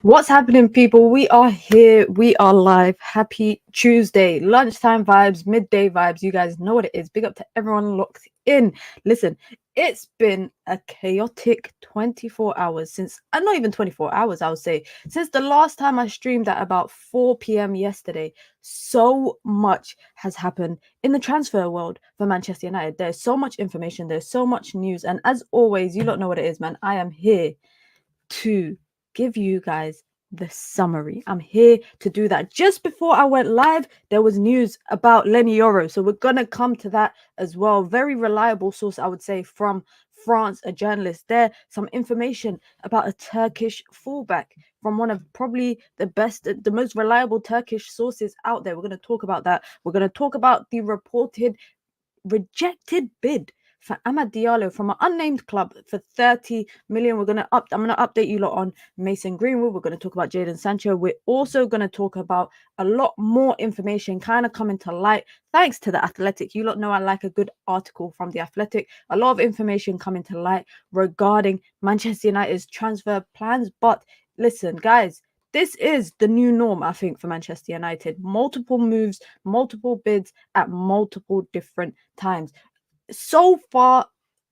What's happening, people? We are here. We are live. Happy Tuesday. Lunchtime vibes, midday vibes. You guys know what it is. Big up to everyone locked in. Listen, it's been a chaotic 24 hours since, not even 24 hours, I would say, since the last time I streamed at about 4 p.m. yesterday. So much has happened in the transfer world for Manchester United. There's so much information. There's so much news. And as always, you don't know what it is, man. I am here to give you guys the summary. I'm here to do that. Just before I went live, there was news about Leny Yoro. So we're going to come to that as well. Very reliable source, I would say, from France, a journalist there. Some information about a Turkish fullback from one of probably the best, the most reliable Turkish sources out there. We're going to talk about that. We're going to talk about the reported rejected bid for Diallo from an unnamed club for 30 million. I'm gonna update you lot on Mason Greenwood. We're gonna talk about Jadon Sancho. We're also gonna talk about a lot more information kind of coming to light thanks to the Athletic. You lot know I like a good article from the Athletic. A lot of information coming to light regarding Manchester United's transfer plans. But listen, guys, this is the new norm, I think, for Manchester United. Multiple moves, multiple bids at multiple different times. So far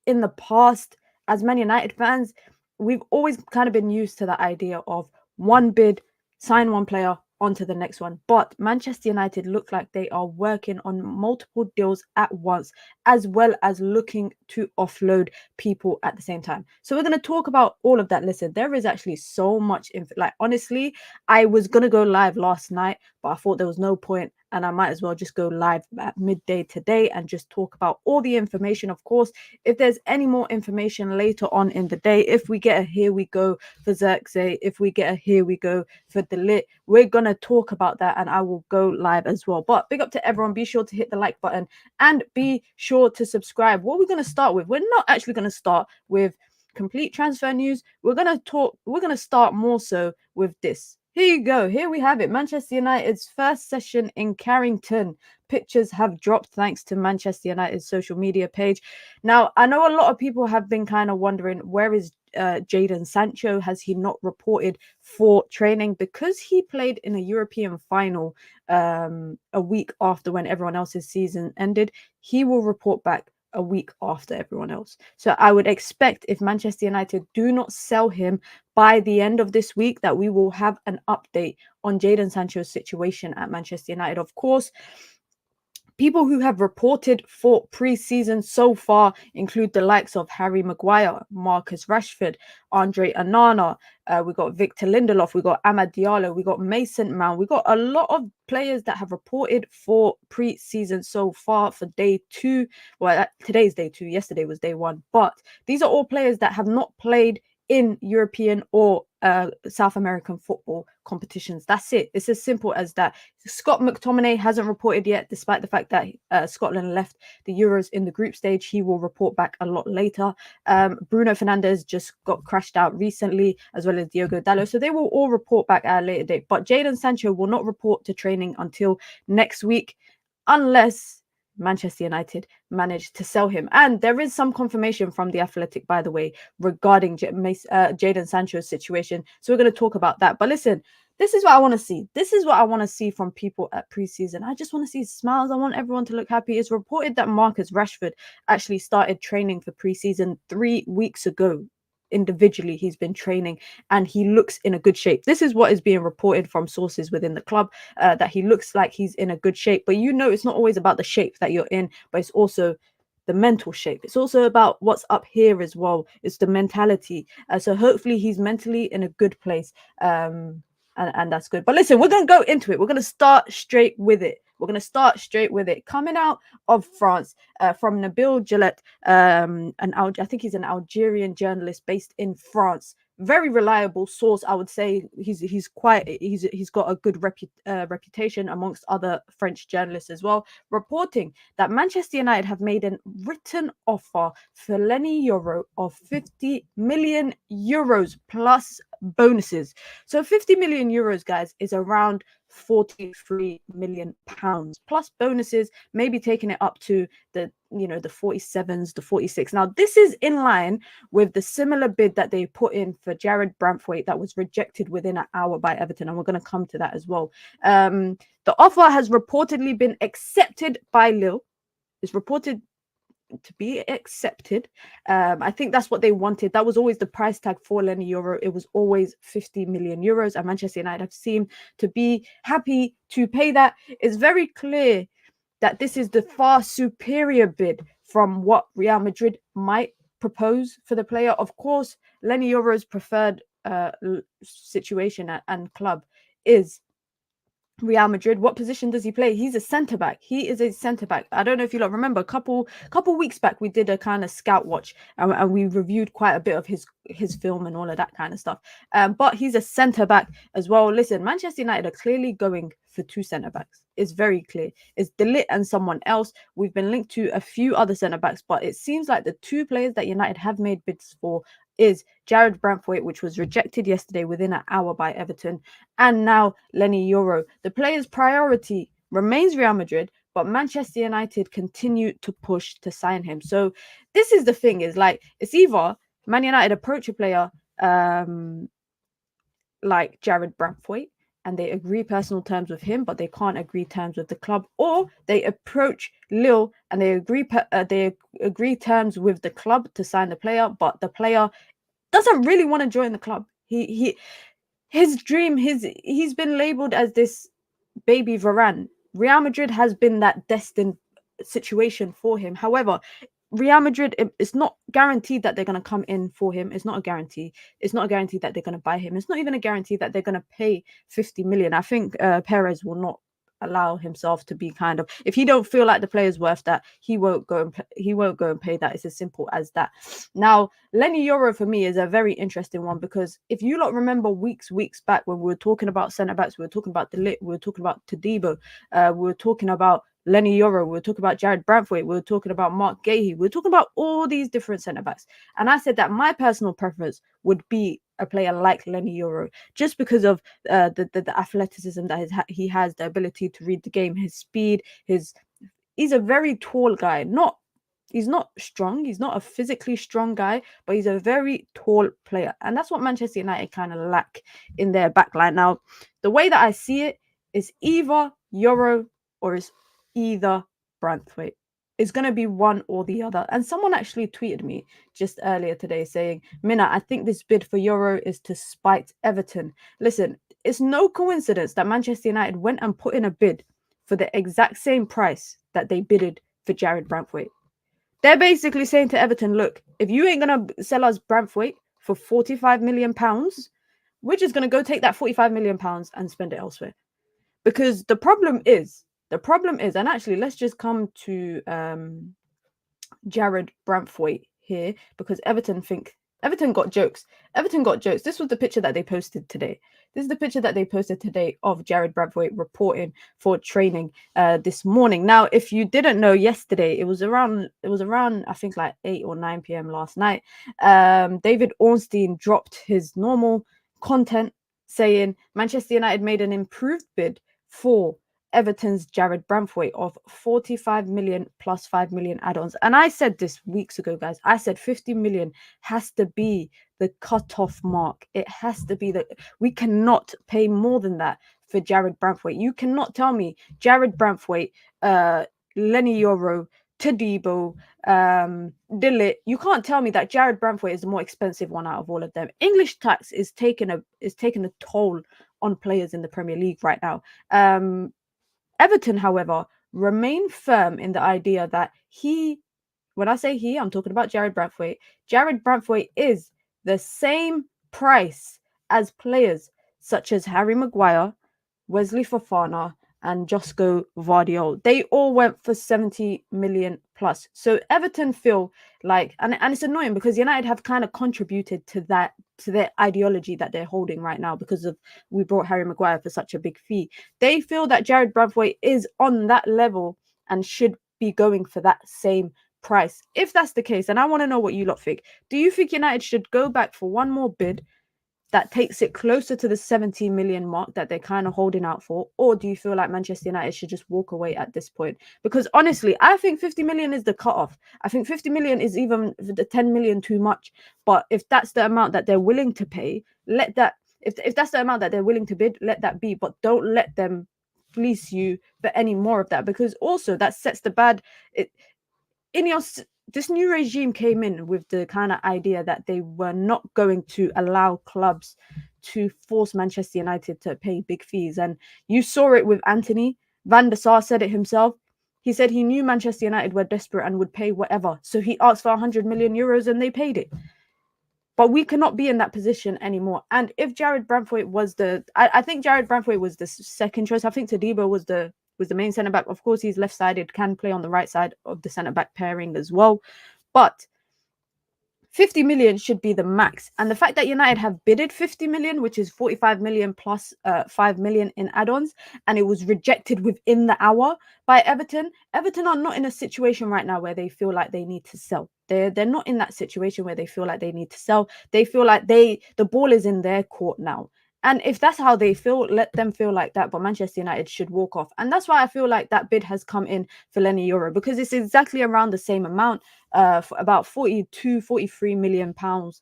in the past, as Man United fans, we've always kind of been used to the idea of one bid, sign one player, onto the next one. But Manchester United look like they are working on multiple deals at once, as well as looking to offload people at the same time. So we're going to talk about all of that. Listen, there is actually so much honestly, I was going to go live last night, but I thought there was no point, and I might as well just go live at midday today and just talk about all the information. Of course, if there's any more information later on in the day, if we get a here we go for Xerxes, if we get a here we go for the Ligt, we're going to talk about that and I will go live as well. But big up to everyone. Be sure to hit the like button and be sure to subscribe. What we're going to start with, we're not actually going to start with complete transfer news. We're going to start more so with this. Here you go. Here we have it. Manchester United's first session in Carrington. Pictures have dropped thanks to Manchester United's social media page. Now, I know a lot of people have been kind of wondering, where is Jadon Sancho? Has he not reported for training? Because he played in a European final a week after when everyone else's season ended, he will report back a week after everyone else. So I would expect, if Manchester United do not sell him by the end of this week, that we will have an update on Jadon Sancho's situation at Manchester United. Of course, people who have reported for pre-season so far include the likes of Harry Maguire, Marcus Rashford, Andre Onana. We got Victor Lindelof. We got Amad Diallo. We got Mason Mount. We got a lot of players that have reported for pre-season so far for day 2. Well, today's day 2. Yesterday was day 1. But these are all players that have not played in European or South American football competitions. That's it. It's as simple as that. Scott McTominay hasn't reported yet, despite the fact that Scotland left the Euros in the group stage. He will report back a lot later. Bruno Fernandes just got crashed out recently, as well as Diogo Dalot. So they will all report back at a later date. But Jadon Sancho will not report to training until next week, unless Manchester United managed to sell him. And there is some confirmation from the Athletic, by the way, regarding Jadon Sancho's situation. So we're going to talk about that. But listen, this is what I want to see. This is what I want to see from people at preseason. I just want to see smiles. I want everyone to look happy. It's reported that Marcus Rashford actually started training for preseason 3 weeks ago. Individually, he's been training and he looks in a good shape. This is what is being reported from sources within the club, that he looks like he's in a good shape. But you know, it's not always about the shape that you're in, but it's also the mental shape. It's also about what's up here as well. It's the mentality. So hopefully he's mentally in a good place, and that's good. But listen, we're going to go into it. We're going to start straight with it. Coming out of France, from Nabil Gillette, I think he's an Algerian journalist based in France. Very reliable source, I would say. He's got a good reputation amongst other French journalists as well, reporting that Manchester United have made a written offer for Leny Yoro of 50 million euros plus bonuses. So 50 million euros, guys, is around 43 million pounds plus bonuses, maybe taking it up to the the 47s, the 46. Now, this is in line with the similar bid that they put in for Jarrad Branthwaite that was rejected within an hour by Everton, and we're going to come to that as well. The offer has reportedly been accepted by Lille. It's reported to be accepted. I think that's what they wanted. That was always the price tag for Leny Yoro. It was always 50 million euros, and Manchester United have seemed to be happy to pay that. It's very clear that this is the far superior bid from what Real Madrid might propose for the player. Of course, Leny Yoro's preferred situation and club is Real Madrid. What position does he play? He's a centre back. He is a centre back. I don't know if you lot remember, a couple weeks back we did a kind of scout watch, and we reviewed quite a bit of his film and all of that kind of stuff. But he's a centre back as well. Listen, Manchester United are clearly going for two centre backs. It's very clear. It's Ligt and someone else. We've been linked to a few other centre backs, but it seems like the two players that United have made bids for is Jarrad Branthwaite, which was rejected yesterday within an hour by Everton, and now Leny Yoro. The player's priority remains Real Madrid, but Manchester United continue to push to sign him. So this is the thing, is like, it's either Man United approach a player like Jarrad Branthwaite and they agree personal terms with him, but they can't agree terms with the club, or they approach Lille and they agree terms with the club to sign the player, but the player doesn't really want to join the club. His dream, he's been labeled as this baby Varane. Real Madrid has been that destined situation for him. However, Real Madrid, it's not guaranteed that they're going to come in for him. It's not a guarantee. It's not a guarantee that they're going to buy him. It's not even a guarantee that they're going to pay 50 million. I think Perez will not allow himself to be kind of, if he don't feel like the player's worth that, he won't go and pay that. It's as simple as that. Now, Leny Yoro for me is a very interesting one, because if you lot remember weeks back when we were talking about centre backs, we were talking about Ligt, we were talking about Todibo, we were talking about Leny Yoro, we were talking about Jarrad Branthwaite, we were talking about Mark Gahey, we were talking about all these different centre backs, and I said that my personal preference would be a player like Leny Yoro, just because of the athleticism that he has, the ability to read the game, his speed, he's a very tall guy. He's not strong, he's not a physically strong guy, but he's a very tall player, and that's what Manchester United kind of lack in their backline. Now, the way that I see it is either Yoro or is either Branthwaite. It's going to be one or the other. And someone actually tweeted me just earlier today saying, Mina, I think this bid for Yoro is to spite Everton. Listen, it's no coincidence that Manchester United went and put in a bid for the exact same price that they bidded for Jarrad Branthwaite. They're basically saying to Everton, look, if you ain't going to sell us Branthwaite for £45 million, we're just going to go take that £45 million and spend it elsewhere. Because the problem is, and actually let's just come to Jarrad Branthwaite here, because Everton got jokes. This was the picture that they posted today. This is the picture that they posted today of Jarrad Branthwaite reporting for training this morning. Now, if you didn't know, yesterday it was around I think like 8 or 9 p.m. last night. David Ornstein dropped his normal content saying Manchester United made an improved bid for Everton's Jarrad Branthwaite of 45 million plus 5 million add-ons. And I said this weeks ago, guys. I said 50 million has to be the cut-off mark. It has to be that we cannot pay more than that for Jarrad Branthwaite. You cannot tell me Jarrad Branthwaite, Leny Yoro, Todibo, Ligt. You can't tell me that Jarrad Branthwaite is the more expensive one out of all of them. English tax is taking a toll on players in the Premier League right now. Everton, however, remain firm in the idea that when I say he, I'm talking about Jarrad Branthwaite. Jarrad Branthwaite is the same price as players such as Harry Maguire, Wesley Fofana, and Josko Vardiol. They all went for 70 million plus. So Everton feel like, and it's annoying because United have kind of contributed to that, to their ideology that they're holding right now, because of we brought Harry Maguire for such a big fee. They feel that Jarrad Branthwaite is on that level and should be going for that same price. If that's the case, and I want to know what you lot think. Do you think United should go back for one more bid that takes it closer to the 70 million mark that they're kind of holding out for? Or do you feel like Manchester United should just walk away at this point? Because honestly, I think 50 million is the cutoff. I think 50 million is even the 10 million too much. But if that's the amount that they're willing to pay, let that, if that's the amount that they're willing to bid, let that be. But don't let them fleece you for any more of that, because also that sets the bad. This new regime came in with the kind of idea that they were not going to allow clubs to force Manchester United to pay big fees. And you saw it with Anthony. Van der Sar said it himself. He said he knew Manchester United were desperate and would pay whatever. So he asked for 100 million euros and they paid it. But we cannot be in that position anymore. And if Jarrad Branthwaite was I think Jarrad Branthwaite was the second choice. I think Todibo was the main centre back. Of course, he's left-sided, can play on the right side of the centre back pairing as well. But 50 million should be the max. And the fact that United have bidded 50 million, which is 45 million plus 5 million in add-ons, and it was rejected within the hour by Everton. Everton are not in a situation right now where they feel like they need to sell. They're not in that situation where they feel like they need to sell. They feel like the ball is in their court now. And if that's how they feel, let them feel like that. But Manchester United should walk off. And that's why I feel like that bid has come in for Leny Yoro, because it's exactly around the same amount, for about 42, 43 million pounds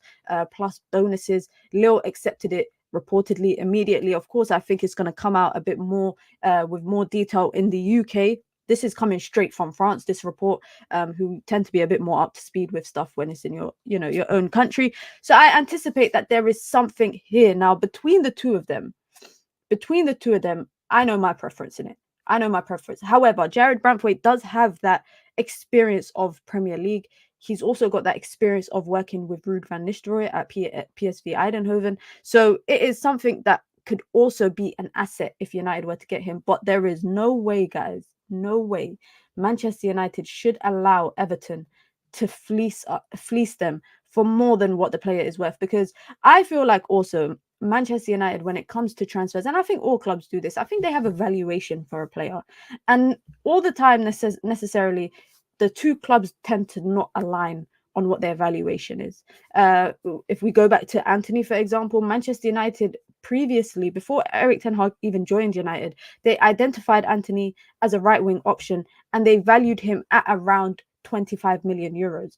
plus bonuses. Lille accepted it reportedly immediately. Of course, I think it's going to come out a bit more with more detail in the UK. This is coming straight from France, this report, who tend to be a bit more up to speed with stuff when it's in your own country. So I anticipate that there is something here. Now, between the two of them, I know my preference in it. I know my preference. However, Jarrad Branthwaite does have that experience of Premier League. He's also got that experience of working with Ruud van Nistelrooy at PSV Eindhoven. So it is something that could also be an asset if United were to get him. But there is no way, guys, no way Manchester United should allow Everton to fleece them for more than what the player is worth. Because I feel like also Manchester United, when it comes to transfers, and I think all clubs do this, I think they have a valuation for a player. And all the time, necessarily, the two clubs tend to not align on what their valuation is. If we go back to Anthony, for example, Manchester United previously, before Erik ten Hag even joined United, they identified Anthony as a right-wing option and they valued him at around 25 million euros.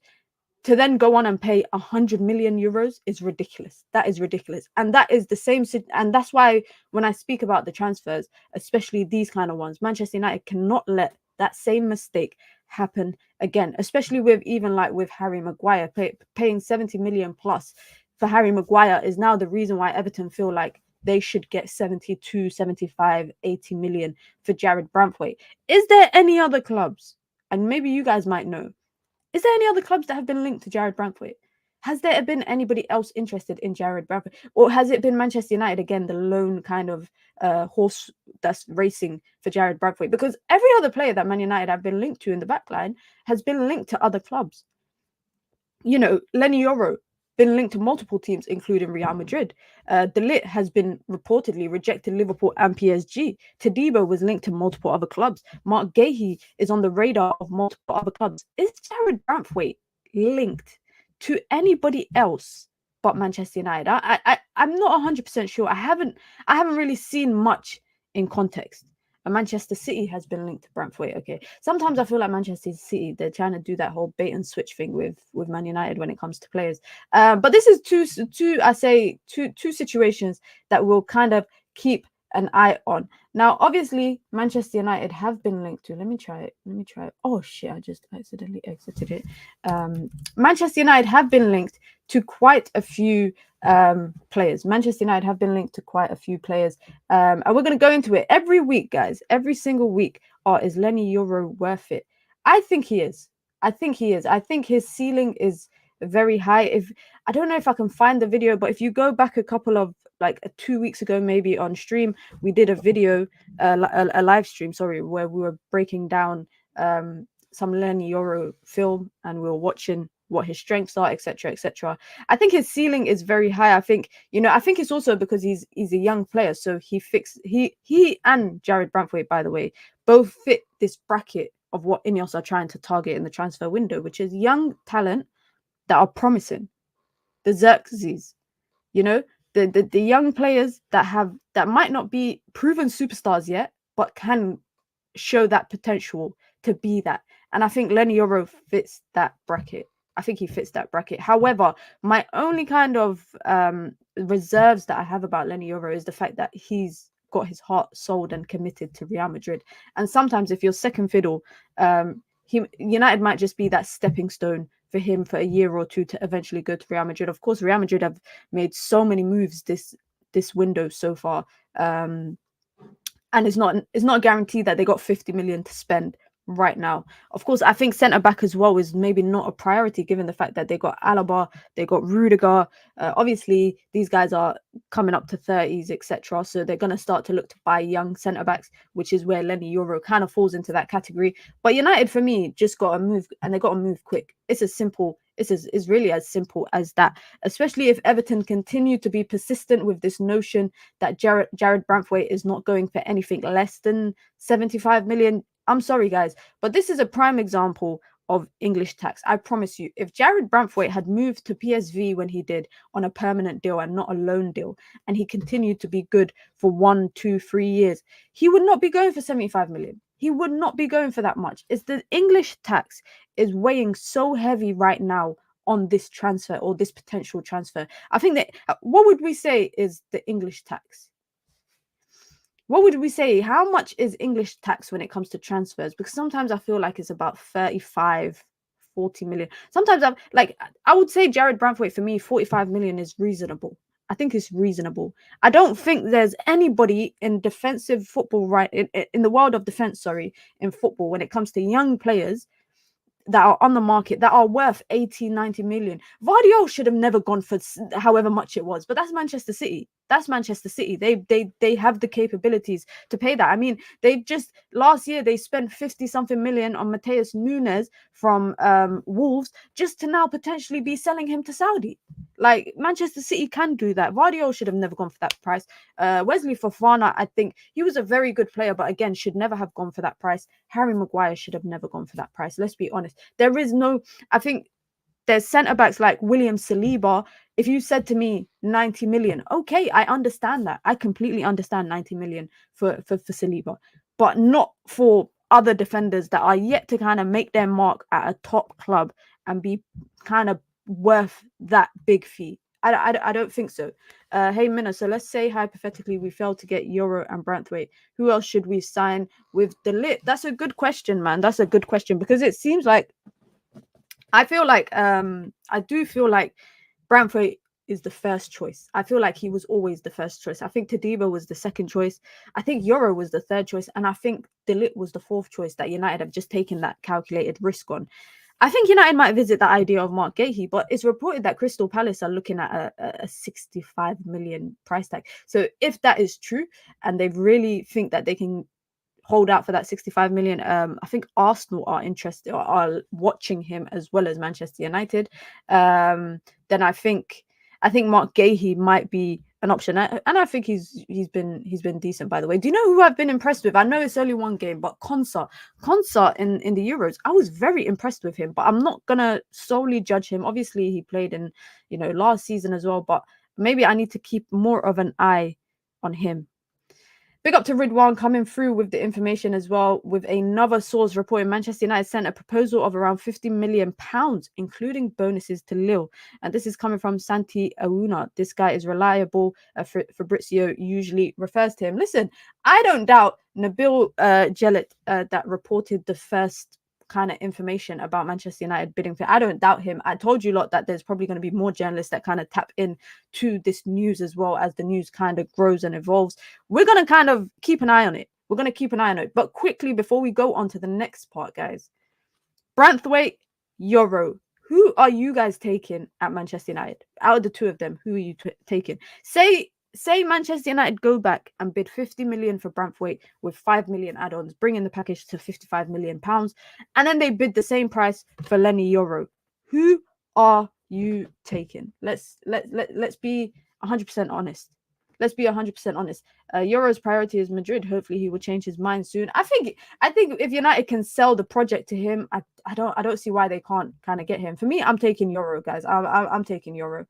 To then go on and pay 100 million euros is ridiculous. That is ridiculous. And that is the same. And that's why when I speak about the transfers, especially these kind of ones, Manchester United cannot let that same mistake happen again, especially with even like with Harry Maguire. Paying 70 million plus for Harry Maguire is now the reason why Everton feel like they should get 72, 75, 80 million for Jarrad Branthwaite. Is there any other clubs, and maybe you guys might know, is there any other clubs that have been linked to Jarrad Branthwaite? Has there been anybody else interested in Jarrad Branthwaite? Or has it been Manchester United, again, the lone kind of horse that's racing for Jarrad Branthwaite? Because every other player that Man United have been linked to in the backline has been linked to other clubs. You know, Leny Yoro, been linked to multiple teams, including Real Madrid. Ligt has been reportedly rejected Liverpool and PSG. Todibo was linked to multiple other clubs. Mark Gahey is on the radar of multiple other clubs. Is Jarrad Branthwaite linked to anybody else but Manchester United? I'm not 100% sure. I haven't really seen much in context. And Manchester City has been linked to Branthwaite. Okay, sometimes I feel like Manchester City, they're trying to do that whole bait and switch thing with Man United when it comes to players. But this is two situations that we'll kind of keep an eye on. Now, obviously, Manchester United have been linked to. Let me try it. Oh shit! I just accidentally exited it. Manchester United have been linked to quite a few players. Manchester United have been linked to quite a few players, and we're going to go into it every week, guys. Every single week. Is Leny Yoro worth it? I think he is. I think his ceiling is very high. If I don't know if I can find the video, but if you go back a couple of 2 weeks ago, maybe on stream, we did a video, a live stream, sorry, where we were breaking down some Leny Yoro film, and we were watching what his strengths are, etc., etc. I think his ceiling is very high. I think it's also because he's a young player, so he and Jarrad Branthwaite, by the way, both fit this bracket of what Ineos are trying to target in the transfer window, which is young talent that are promising. The Xerxes, the the young players that might not be proven superstars yet, but can show that potential to be that. And I think Leny Yoro fits that bracket. I think he fits that bracket. However, my only kind of reserves that I have about Leny Yoro is the fact that he's got his heart sold and committed to Real Madrid. And sometimes if you're second fiddle, United might just be that stepping stone for him for a year or two to eventually go to Real Madrid. Of course, Real Madrid have made so many moves this window so far. And it's not guaranteed that they got 50 million to spend right now. Of course, I think centre back as well is maybe not a priority given the fact that they got Alaba, they got Rudiger. Obviously, these guys are coming up to 30s, etc. So they're going to start to look to buy young centre backs, which is where Leny Yoro kind of falls into that category. But United, for me, just got to move, and they got to move quick. It's really as simple as that, especially if Everton continue to be persistent with this notion that Jarrad Branthwaite is not going for anything less than 75 million. I'm sorry, guys, but this is a prime example of English tax. I promise you, if Jarrad Branthwaite had moved to PSV when he did on a permanent deal and not a loan deal, and he continued to be good for 1, 2, 3 years, he would not be going for 75 million. He would not be going for that much. It's the English tax is weighing so heavy right now on this transfer or this potential transfer. I think that what would we say is the English tax? What would we say? How much is English tax when it comes to transfers? Because sometimes I feel like it's about 35, 40 million. Sometimes I would say Jarrad Branthwaite, for me, 45 million is reasonable. I think it's reasonable. I don't think there's anybody in defensive football, right, in the world of defense, in football, when it comes to young players that are on the market that are worth 80, 90 million. Vardy should have never gone for however much it was, but that's Manchester City. That's Manchester City. They have the capabilities to pay that. I mean, they just last year they spent 50 something million on Mateus Nunes from Wolves just to now potentially be selling him to Saudi. Like, Manchester City can do that. Vardy should have never gone for that price. Wesley Fofana, I think he was a very good player, but again, should never have gone for that price. Harry Maguire should have never gone for that price. Let's be honest. I think there's centre-backs like William Saliba. If you said to me 90 million, okay, I understand that. I completely understand 90 million for Saliba, but not for other defenders that are yet to kind of make their mark at a top club and be kind of worth that big fee. I don't think so. Hey, Minna, so let's say hypothetically we fail to get Yoro and Branthwaite. Who else should we sign with the Ligt? That's a good question, man. That's a good question, because it seems like I do feel like Branthwaite is the first choice. I feel like he was always the first choice. I think Tadibo was the second choice. I think Yoro was the third choice. And I think De Ligt was the fourth choice that United have just taken that calculated risk on. I think United might visit the idea of Mark Gahey, but it's reported that Crystal Palace are looking at a 65 million price tag. So if that is true, and they really think that they can hold out for that 65 million, I think Arsenal are interested or are watching him as well as Manchester United. Then I think Mark Gahey might be an option, and I think he's been decent, by the way. Do you know who I've been impressed with? I know it's only one game, but Konsa in the Euros, I was very impressed with him, but I'm not gonna solely judge him. Obviously, he played in last season as well, but maybe I need to keep more of an eye on him. Big up to Ridwan coming through with the information as well, with another source reporting Manchester United sent a proposal of around £50 million, including bonuses to Lille. And this is coming from Santi Aouna. This guy is reliable. Fabrizio usually refers to him. Listen, I don't doubt Nabil Jellit that reported the first kind of information about Manchester United bidding for. I don't doubt him. I told you lot that there's probably going to be more journalists that kind of tap in to this news as well, as the news kind of grows and evolves. We're going to kind of keep an eye on it. But quickly, before we go on to the next part, guys, Branthwaite, Yoro, who are you guys taking at Manchester United? Out of the two of them, who are you taking? Say Manchester United go back and bid 50 million for Branthwaite with 5 million add-ons, bringing the package to 55 million pounds, and then they bid the same price for Leny Yoro. Who are you taking? Let's be 100% honest. Let's be 100% honest. Yoro's priority is Madrid. Hopefully, he will change his mind soon. I think if United can sell the project to him, I don't see why they can't kind of get him. For me, I'm taking Yoro, guys. I'm taking Yoro.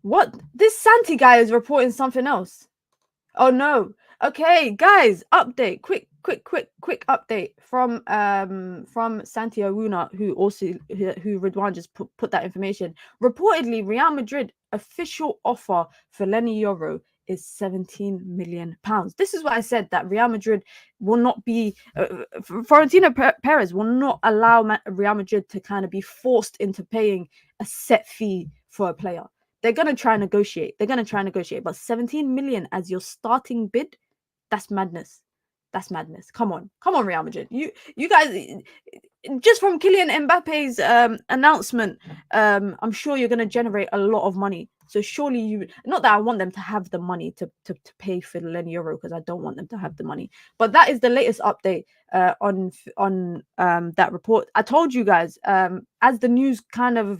What? This Santi guy is reporting something else. Oh no. Okay, guys, update. Quick update from Santi Aruna, who Ridwan just put that information. Reportedly, Real Madrid official offer for Leny Yoro is 17 million pounds. This is what I said, that Real Madrid will not be Florentino Perez will not allow Real Madrid to kind of be forced into paying a set fee for a player. They're going to try and negotiate. But 17 million as your starting bid, that's madness. That's madness. Come on, Real Madrid. You guys, just from Kylian Mbappe's announcement, I'm sure you're going to generate a lot of money. So surely not that I want them to have the money to pay for Leny Yoro, because I don't want them to have the money. But that is the latest update on that report. I told you guys, as the news kind of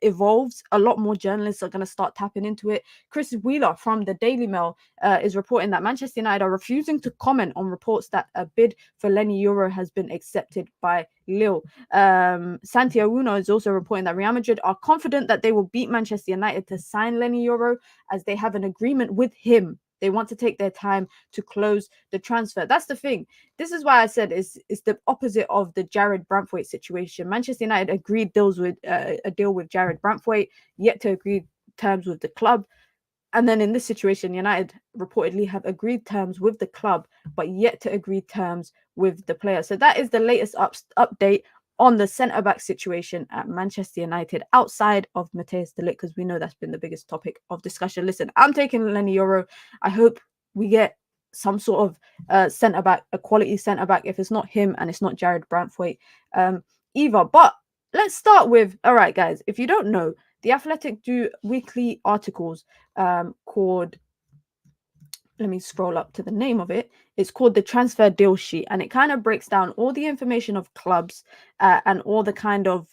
evolves, a lot more journalists are going to start tapping into it. Chris Wheeler from the Daily Mail is reporting that Manchester United are refusing to comment on reports that a bid for Leny Yoro has been accepted by Lille. Santiago Uno is also reporting that Real Madrid are confident that they will beat Manchester United to sign Leny Yoro, as they have an agreement with him. They want to take their time to close the transfer. That's the thing. This is why I said it's the opposite of the Jarrad Branthwaite situation. Manchester United agreed deals with a deal with Jarrad Branthwaite, yet to agree terms with the club. And then in this situation, United reportedly have agreed terms with the club, but yet to agree terms with the player. So that is the latest update on the centre-back situation at Manchester United, outside of Matthias de Ligt, because we know that's been the biggest topic of discussion. Listen, I'm taking Leny Yoro. I hope we get some sort of centre-back, a quality centre-back, if it's not him and it's not Jarrad Branthwaite either. But let's start with, all right, guys, if you don't know, The Athletic do weekly articles called, let me scroll up to the name of it. It's called the Transfer Deal Sheet, and it kind of breaks down all the information of clubs and all the kind of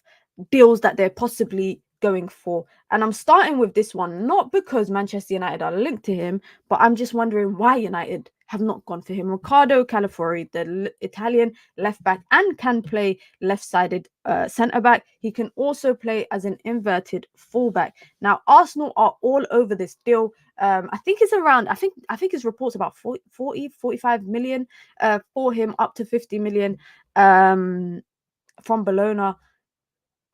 deals that they're possibly going for. And I'm starting with this one, not because Manchester United are linked to him, but I'm just wondering why United have not gone for him. Riccardo Calafori, the Italian left back, and can play left-sided centre back. He can also play as an inverted fullback. Now, Arsenal are all over this deal. I think it's around, I think his reports about 40, 45 million for him, up to 50 million from Bologna.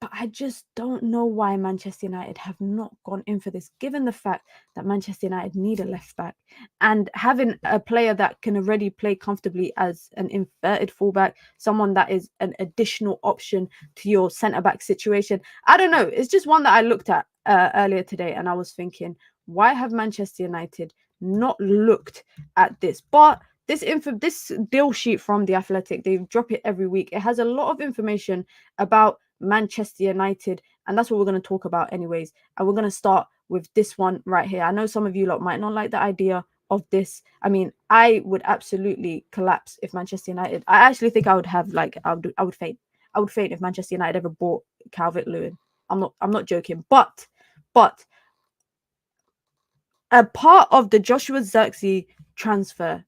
But I just don't know why Manchester United have not gone in for this, given the fact that Manchester United need a left back, and having a player that can already play comfortably as an inverted fullback, someone that is an additional option to your centre back situation. I don't know. It's just one that I looked at earlier today, and I was thinking, why have Manchester United not looked at this? But this deal sheet from The Athletic, they drop it every week. It has a lot of information about Manchester United, and that's what we're going to talk about anyways. And we're going to start with this one right here. I know some of you lot might not like the idea of this. I mean, I would absolutely collapse if Manchester United, I actually think I would have, like, I would faint. I would faint if Manchester United ever bought Calvert-Lewin. I'm not joking. But a part of the Joshua Zirkzee transfer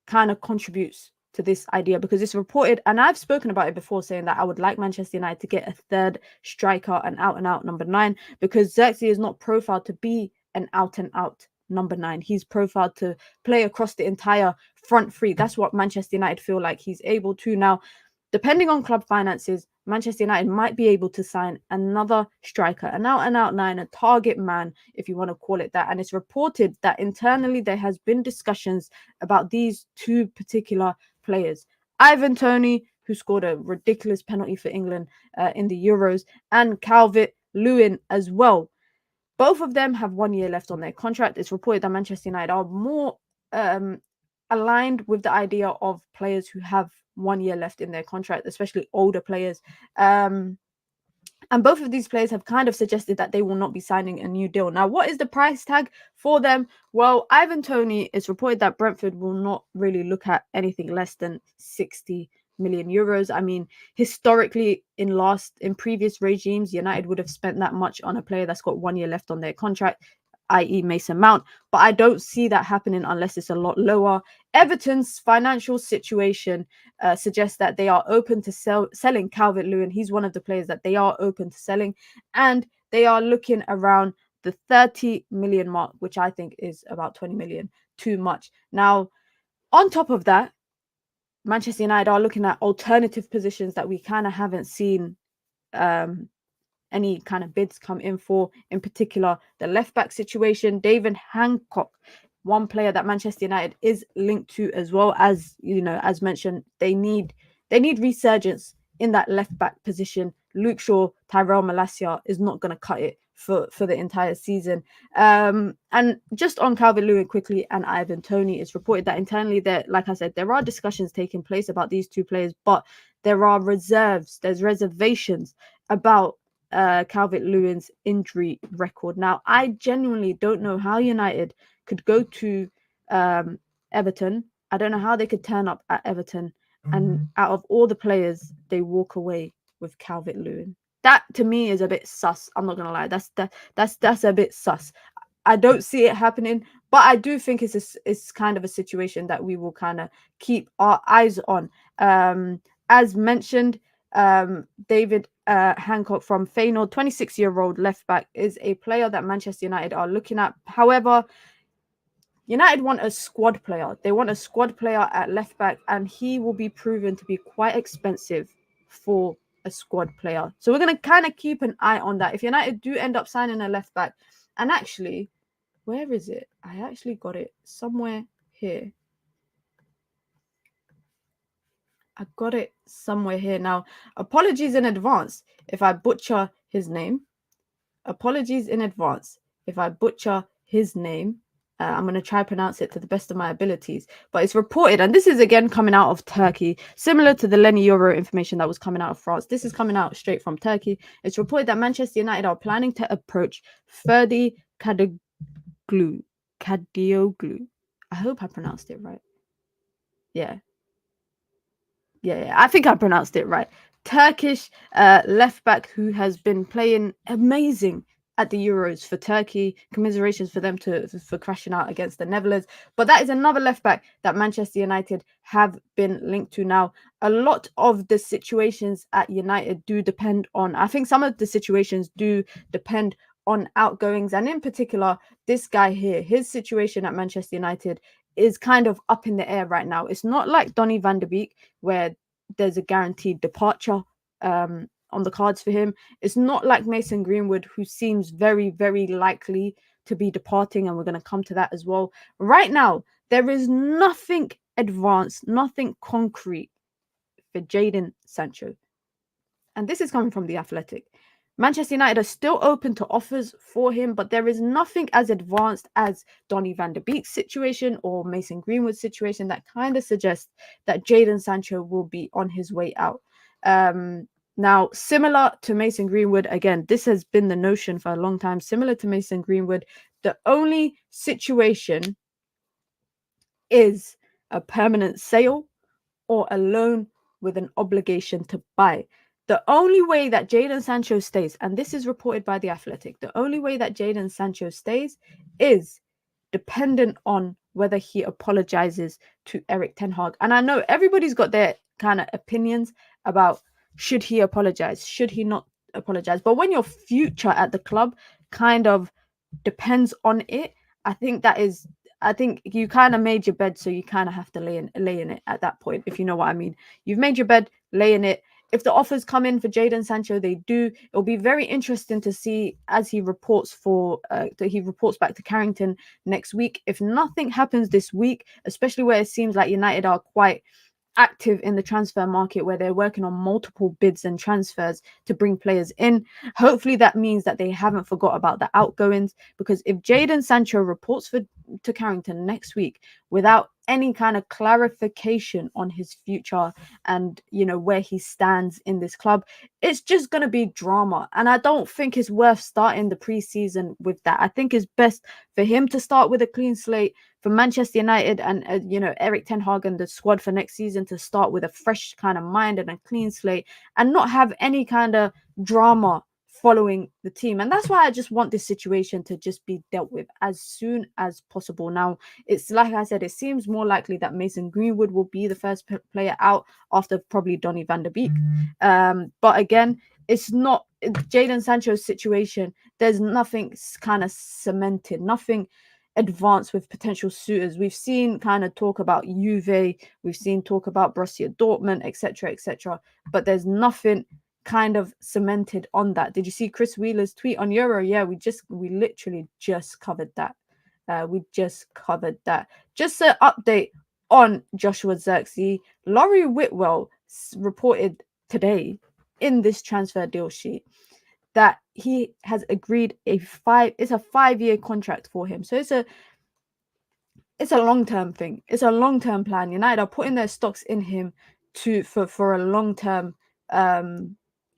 kind of contributes to this idea, because it's reported, and I've spoken about it before, saying that I would like Manchester United to get a third striker, an out-and-out number 9, because Zirkzee is not profiled to be an out-and-out number 9. He's profiled to play across the entire front three. That's what Manchester United feel like he's able to. Now, depending on club finances, Manchester United might be able to sign another striker, an out-and-out 9, a target man, if you want to call it that. And it's reported that internally there has been discussions about these two particular players. Ivan Toney, who scored a ridiculous penalty for England in the Euros, and Calvert-Lewin as well. Both of them have 1 year left on their contract. It's reported that Manchester United are more aligned with the idea of players who have 1 year left in their contract, especially older players. And both of these players have kind of suggested that they will not be signing a new deal. Now, what is the price tag for them? Well, Ivan Toney, it's reported that Brentford will not really look at anything less than 60 million euros. I mean, historically, in previous regimes, United would have spent that much on a player that's got 1 year left on their contract, i.e. Mason Mount. But I don't see that happening unless it's a lot lower. Everton's financial situation suggests that they are open to selling Calvert-Lewin. He's one of the players that they are open to selling. And they are looking around the 30 million mark, which I think is about 20 million too much. Now, on top of that, Manchester United are looking at alternative positions that we kind of haven't seen any kind of bids come in for. In particular, the left back situation. David Hancock, one player that Manchester United is linked to, as well as, you know, as mentioned, they need resurgence in that left back position. Luke Shaw, Tyrell Malacia is not going to cut it for the entire season. And just on Calvert-Lewin quickly and Ivan Toney, it's reported that internally there, like I said, there are discussions taking place about these two players, but there are there's reservations about Calvert-Lewin's injury record. Now, I genuinely don't know how United could go to Everton. I don't know how they could turn up at Everton, and out of all the players, they walk away with Calvert-Lewin. That to me is a bit sus. I'm not gonna lie. That's a bit sus. I don't see it happening, but I do think it's kind of a situation that we will kind of keep our eyes on. As mentioned, David Hancock from Feyenoord, 26-year-old left back, is a player that Manchester United are looking at. However, United want a squad player. They want a squad player at left back, and he will be proven to be quite expensive for a squad player. So we're going to kind of keep an eye on that. If United do end up signing a left back, and actually, where is it? I actually got it somewhere here. I got it somewhere here. Now, apologies in advance if I butcher his name. Apologies in advance if I butcher his name. I'm going to try pronounce it to the best of my abilities. But it's reported, and this is again coming out of Turkey, similar to the Leny Yoro information that was coming out of France. This is coming out straight from Turkey. It's reported that Manchester United are planning to approach Ferdi Kadıoğlu. I hope I pronounced it right. Yeah, I think I pronounced it right. Turkish left back who has been playing amazing at the Euros for Turkey. Commiserations for them for crashing out against the Netherlands. But that is another left back that Manchester United have been linked to. Now, a lot of the situations at United do depend on, I think some of the situations do depend on outgoings. And in particular, this guy here, his situation at Manchester United is kind of up in the air right now. It's not like Donny van de Beek, where there's a guaranteed departure on the cards for him. It's not like Mason Greenwood, who seems very, very likely to be departing, and we're going to come to that as well. Right now, there is nothing advanced, nothing concrete for Jadon Sancho. And this is coming from The Athletic. Manchester United are still open to offers for him, but there is nothing as advanced as Donny van de Beek's situation or Mason Greenwood's situation that kind of suggests that Jadon Sancho will be on his way out. Now, similar to Mason Greenwood, again, this has been the notion for a long time. Similar to Mason Greenwood, the only situation is a permanent sale or a loan with an obligation to buy. The only way that Jadon Sancho stays, and this is reported by The Athletic, the only way that Jadon Sancho stays is dependent on whether he apologizes to Erik ten Hag. And I know everybody's got their kind of opinions about should he apologize, should he not apologize. But when your future at the club kind of depends on it, I think you kind of made your bed, so you kind of have to lay in it at that point, if you know what I mean. You've made your bed, lay in it. If the offers come in for Jadon Sancho, they do. It'll be very interesting to see as he reports back to Carrington next week. If nothing happens this week, especially where it seems like United are quite active in the transfer market, where they're working on multiple bids and transfers to bring players in. Hopefully that means that they haven't forgot about the outgoings, because if Jadon Sancho reports to Carrington next week without any kind of clarification on his future and, you know, where he stands in this club, it's just going to be drama. And I don't think it's worth starting the preseason with that. I think it's best for him to start with a clean slate, for Manchester United and, Erik ten Hag and the squad for next season to start with a fresh kind of mind and a clean slate and not have any kind of drama following the team. And that's why I just want this situation to just be dealt with as soon as possible. Now, it's like I said, it seems more likely that Mason Greenwood will be the first player out after probably Donny van de Beek. But again, it's not Jadon Sancho's situation. There's nothing kind of cemented, nothing advanced with potential suitors. We've seen kind of talk about Juve, we've seen talk about Borussia Dortmund, etc., but there's nothing kind of cemented on that. Did you see Chris Wheeler's tweet on Euro? Yeah, we literally just covered that. Just an update on Joshua Zirkzee. Laurie Whitwell reported today in this transfer deal sheet that he has agreed it's a 5-year contract for him. So it's a long-term thing. It's a long-term plan. United are putting their stocks in him for a long-term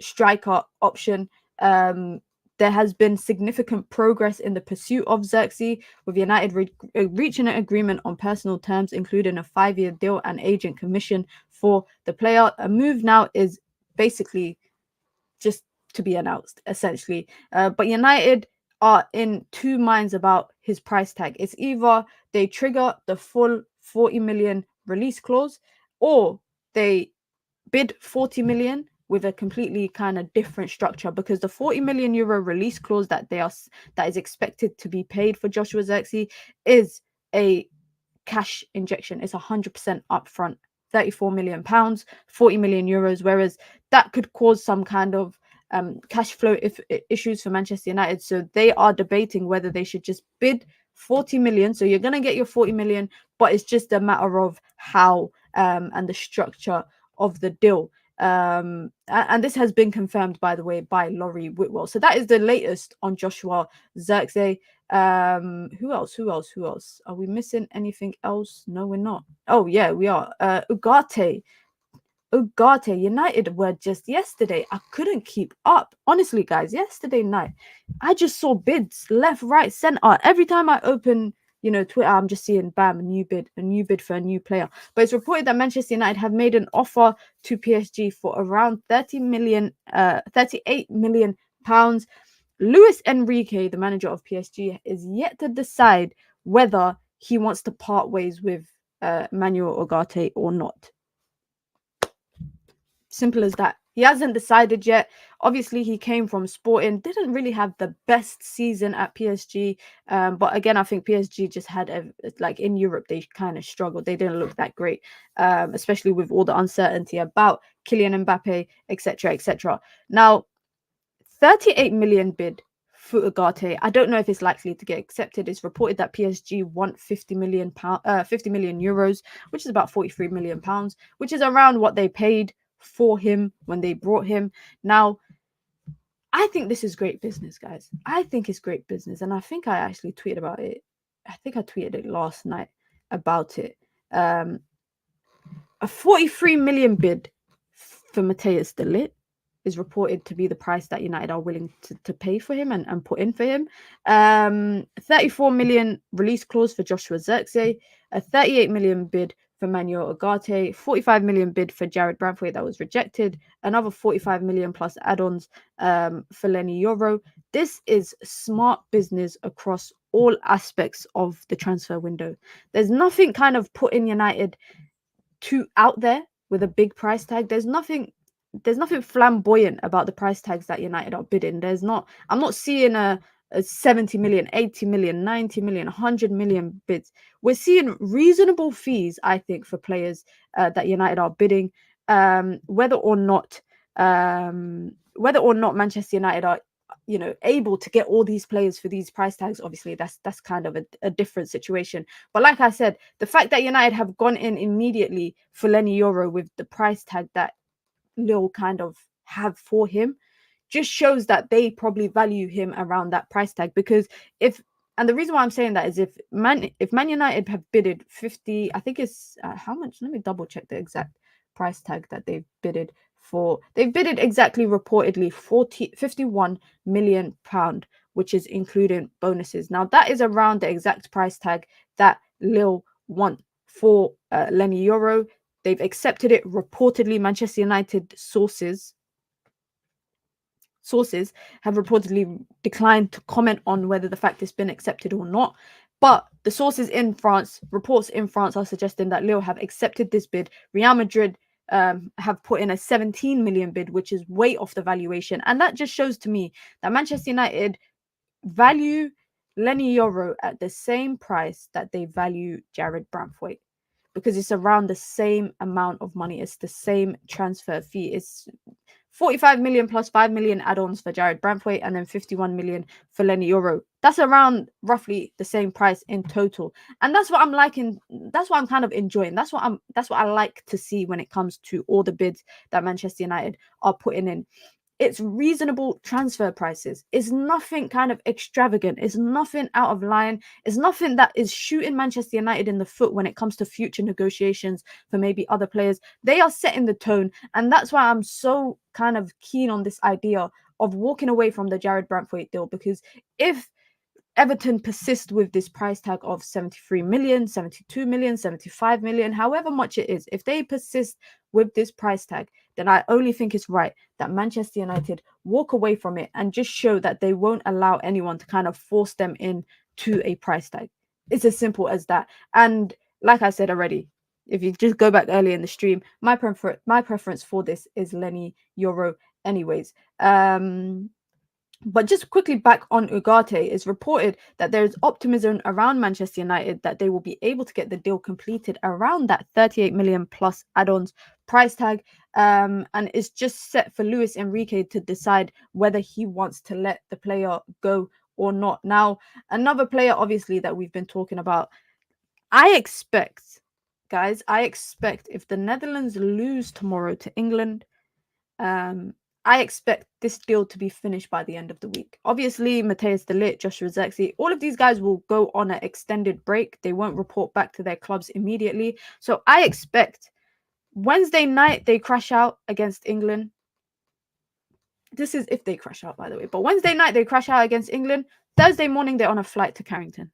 striker option. There has been significant progress in the pursuit of Zirkzee, with United reaching an agreement on personal terms, including a 5-year deal and agent commission for the player. A move now is basically just to be announced, essentially. But United are in two minds about his price tag. It's either they trigger the full 40 million release clause, or they bid 40 million with a completely kind of different structure, because the 40 million euro release clause that is expected to be paid for Joshua Zirkzee is a cash injection. It's 100% upfront, 34 million pounds, 40 million euros, whereas that could cause some kind of cash flow issues for Manchester United. So they are debating whether they should just bid 40 million. So you're going to get your 40 million, but it's just a matter of how and the structure of the deal. And this has been confirmed, by the way, by Laurie Whitwell. So that is the latest on Joshua Zirkzee. Who else? Are we missing anything else? No, we're not. Oh yeah, we are. Ugarte, United were just yesterday. I couldn't keep up. Honestly, guys, yesterday night, I just saw bids left, right, center. Every time I open, Twitter, I'm just seeing bam, a new bid for a new player. But it's reported that Manchester United have made an offer to PSG for around 38 million pounds. Luis Enrique, the manager of PSG, is yet to decide whether he wants to part ways with Manuel Ugarte or not. Simple as that. He hasn't decided yet. Obviously, he came from Sporting, didn't really have the best season at PSG. But again, I think PSG just had in Europe, they kind of struggled. They didn't look that great, especially with all the uncertainty about Kylian Mbappe, etc. Now, 38 million bid for Ugarte. I don't know if it's likely to get accepted. It's reported that PSG want 50 million euros, which is about 43 million pounds, which is around what they paid for him when they brought him. Now, I think this is great business, guys. I think it's great business, and I think I actually tweeted about it. I think I tweeted it last night about it. A 43 million bid for Matthias de Ligt is reported to be the price that United are willing to pay for him and put in for him. 34 million release clause for Joshua Zirkzee, a 38 million bid for Manuel Ugarte, 45 million bid for Jarrad Branthwaite that was rejected, another 45 million plus add-ons for Leny Yoro. This is smart business across all aspects of the transfer window. There's nothing kind of put in United too out there with a big price tag. There's nothing flamboyant about the price tags that United are bidding. I'm not seeing a 70 million, 80 million, 90 million, 100 million bids. We're seeing reasonable fees, I think, for players that United are bidding. Whether or not Manchester United are able to get all these players for these price tags, obviously that's kind of a different situation. But like I said, the fact that United have gone in immediately for Leny Yoro with the price tag that Lille kind of have for him just shows that they probably value him around that price tag. Because and the reason why I'm saying that is if Man United have bidded 50, I think it's how much? Let me double check the exact price tag that they've bidded for. They've bidded exactly, reportedly 51 million pound, which is including bonuses. Now that is around the exact price tag that Lille want for Leny Yoro. They've accepted it. Reportedly, Manchester United sources have reportedly declined to comment on whether the fact it's been accepted or not. But the reports in France are suggesting that Lille have accepted this bid. Real Madrid have put in a 17 million bid, which is way off the valuation. And that just shows to me that Manchester United value Leny Yoro at the same price that they value Jarrad Branthwaite, because it's around the same amount of money. It's the same transfer fee. It's 45 million plus 5 million add-ons for Jarrad Branthwaite, and then 51 million for Leny Yoro. That's around roughly the same price in total. And that's what I'm liking. That's what I'm kind of enjoying. That's what I like to see when it comes to all the bids that Manchester United are putting in. It's reasonable transfer prices. It's nothing kind of extravagant. It's nothing out of line. It's nothing that is shooting Manchester United in the foot when it comes to future negotiations for maybe other players. They are setting the tone. And that's why I'm so kind of keen on this idea of walking away from the Jarrad Branthwaite deal, because if Everton persist with this price tag of 73 million, 72 million, 75 million, however much it is, if they persist with this price tag, then I only think it's right that Manchester United walk away from it and just show that they won't allow anyone to kind of force them in to a price tag. It's as simple as that. And like I said already, if you just go back earlier in the stream, my preference for this is Leny Yoro anyways. But just quickly back on Ugarte, it's reported that there is optimism around Manchester United that they will be able to get the deal completed around that 38 million plus add-ons price tag. And it's just set for Luis Enrique to decide whether he wants to let the player go or not. Now, another player, obviously, that we've been talking about, I expect if the Netherlands lose tomorrow to England, I expect this deal to be finished by the end of the week. Obviously, Matthijs de Ligt, Joshua Zirkzee, all of these guys will go on an extended break. They won't report back to their clubs immediately. So I expect Wednesday night they crash out against England. This is if they crash out, by the way. But Wednesday night they crash out against England. Thursday morning they're on a flight to Carrington.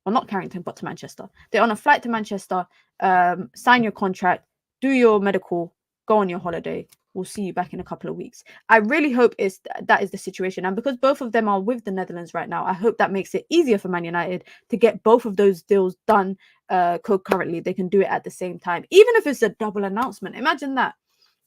Well, not Carrington, but to Manchester. They're on a flight to Manchester. Sign your contract, do your medical, go on your holiday. We'll see you back in a couple of weeks. I really hope that is the situation. And because both of them are with the Netherlands right now, I hope that makes it easier for Man United to get both of those deals done concurrently. They can do it at the same time, even if it's a double announcement. Imagine that.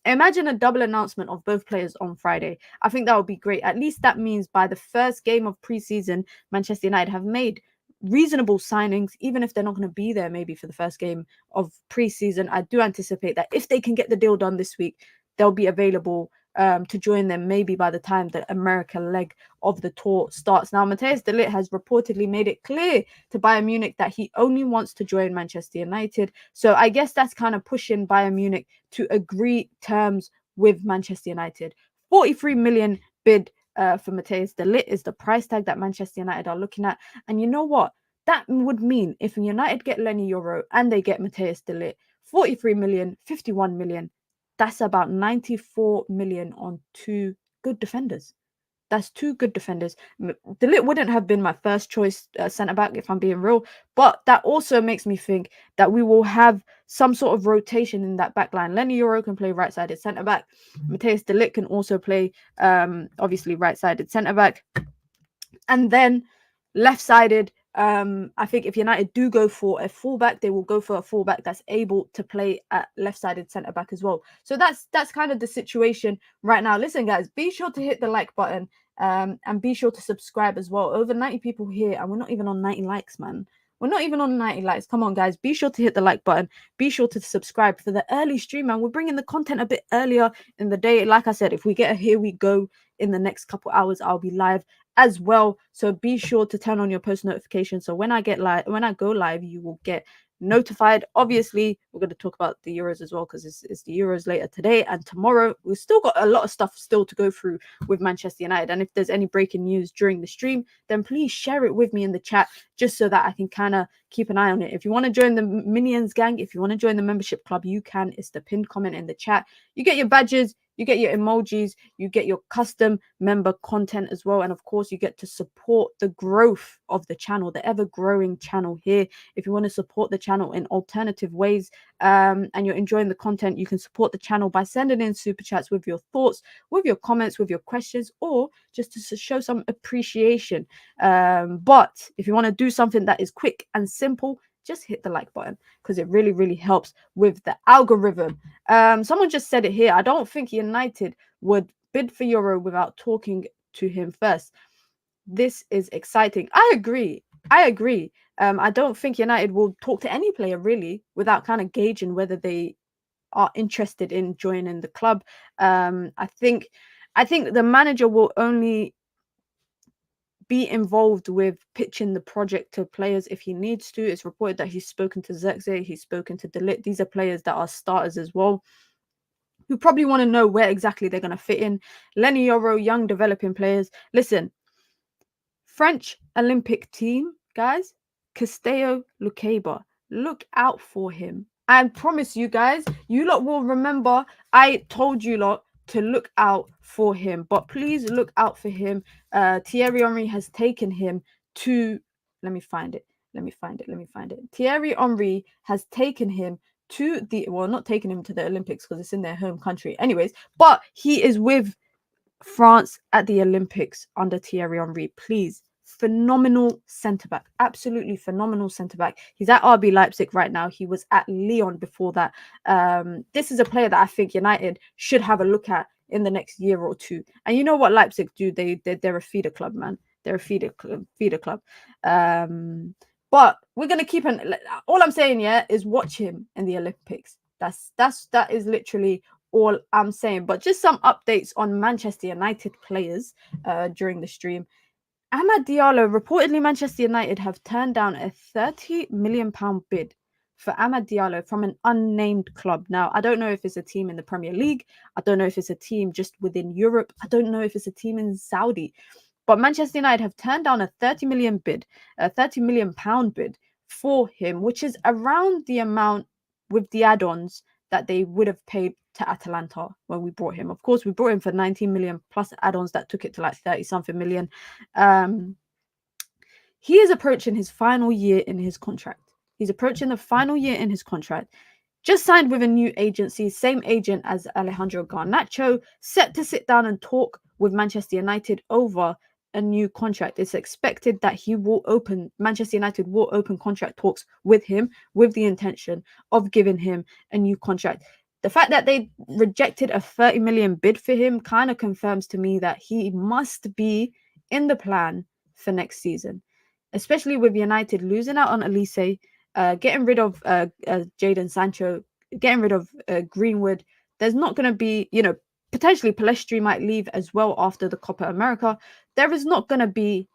Imagine a double announcement of both players on Friday. I think that would be great. At least that means by the first game of preseason, Manchester United have made reasonable signings, even if they're not going to be there maybe for the first game of preseason. I do anticipate that if they can get the deal done this week, they'll be available to join them maybe by the time the America leg of the tour starts. Now, Matthijs de Ligt has reportedly made it clear to Bayern Munich that he only wants to join Manchester United. So I guess that's kind of pushing Bayern Munich to agree terms with Manchester United. 43 million bid for Matthijs de Ligt is the price tag that Manchester United are looking at. And you know what? That would mean if United get Leny Yoro and they get Matthijs de Ligt, 43 million, 51 million, that's about 94 million on two good defenders. That's two good defenders. De Ligt wouldn't have been my first choice centre-back, if I'm being real. But that also makes me think that we will have some sort of rotation in that back line. Leny Yoro can play right-sided centre-back. Matthijs de Ligt can also play, obviously, right-sided centre-back. And then left-sided, I think if United do go for a fullback, they will go for a fullback that's able to play at left-sided centre-back as well. So that's kind of the situation right now. Listen, guys, be sure to hit the like button and be sure to subscribe as well. Over 90 people here, and we're not even on 90 likes, man. We're not even on 90 likes. Come on, guys. Be sure to hit the like button. Be sure to subscribe for the early stream, man. We're bringing the content a bit earlier in the day. Like I said, if we get a here we go in the next couple hours, I'll be live as well. So be sure to turn on your post notifications. So when I go live, you will get notified. Obviously, we're going to talk about the Euros as well, because it's the Euros later today and tomorrow. We've still got a lot of stuff still to go through with Manchester United. And if there's any breaking news during the stream, then please share it with me in the chat, just so that I can kind of keep an eye on it. If you want to join the Minions gang, if you want to join the membership club, you can. It's the pinned comment in the chat. You get your badges, you get your emojis, you get your custom member content as well. And of course, you get to support the growth of the channel, the ever-growing channel here. If you want to support the channel in alternative ways and you're enjoying the content, you can support the channel by sending in super chats with your thoughts, with your comments, with your questions, or just to show some appreciation. But if you want to do something that is quick and simple, just hit the like button because it really, really helps with the algorithm. Someone just said it here. I don't think United would bid for Yoro without talking to him first. This is exciting. I agree. I don't think United will talk to any player really without kind of gauging whether they are interested in joining the club. I think the manager will only be involved with pitching the project to players if he needs to. It's reported that he's spoken to Zirkzee, he's spoken to Ligt. These are players that are starters as well, who probably want to know where exactly they're going to fit in. Leny Yoro, young developing players. Listen, French Olympic team, guys, Castello Luqueba. Look out for him. I promise you guys, you lot will remember I told you lot to look out for him. But please look out for him. Thierry Henry has taken him to... Let me find it. Thierry Henry has taken him to the... Well, not taken him to the Olympics because it's in their home country. Anyways, but he is with France at the Olympics under Thierry Henry. Please, phenomenal centre-back. Absolutely phenomenal centre-back. He's at RB Leipzig right now. He was at Lyon before that. This is a player that I think United should have a look at in the next year or two. And you know what Leipzig do? They're a feeder club, man. They're a feeder club. But we're going to keep an... All I'm saying, yeah, is watch him in the Olympics. That is literally all I'm saying. But just some updates on Manchester United players during the stream. Amad Diallo, reportedly Manchester United have turned down a £30 million bid for Amad Diallo from an unnamed club. Now, I don't know if it's a team in the Premier League. I don't know if it's a team just within Europe. I don't know if it's a team in Saudi. But Manchester United have turned down a £30 million bid for him, which is around the amount with the add-ons that they would have paid to Atalanta when we brought him. Of course, we brought him for 19 million plus add-ons that took it to like 30-something million. He is approaching his final year in his contract. He's approaching the final year in his contract. Just signed with a new agency, same agent as Alejandro Garnacho, set to sit down and talk with Manchester United over a new contract. It's expected that Manchester United will open contract talks with him with the intention of giving him a new contract. The fact that they rejected a 30 million bid for him kind of confirms to me that he must be in the plan for next season, especially with United losing out on Elise, getting rid of Jadon Sancho, getting rid of Greenwood. There's not going to be, potentially Palestri might leave as well after the Copa America. There is not going to be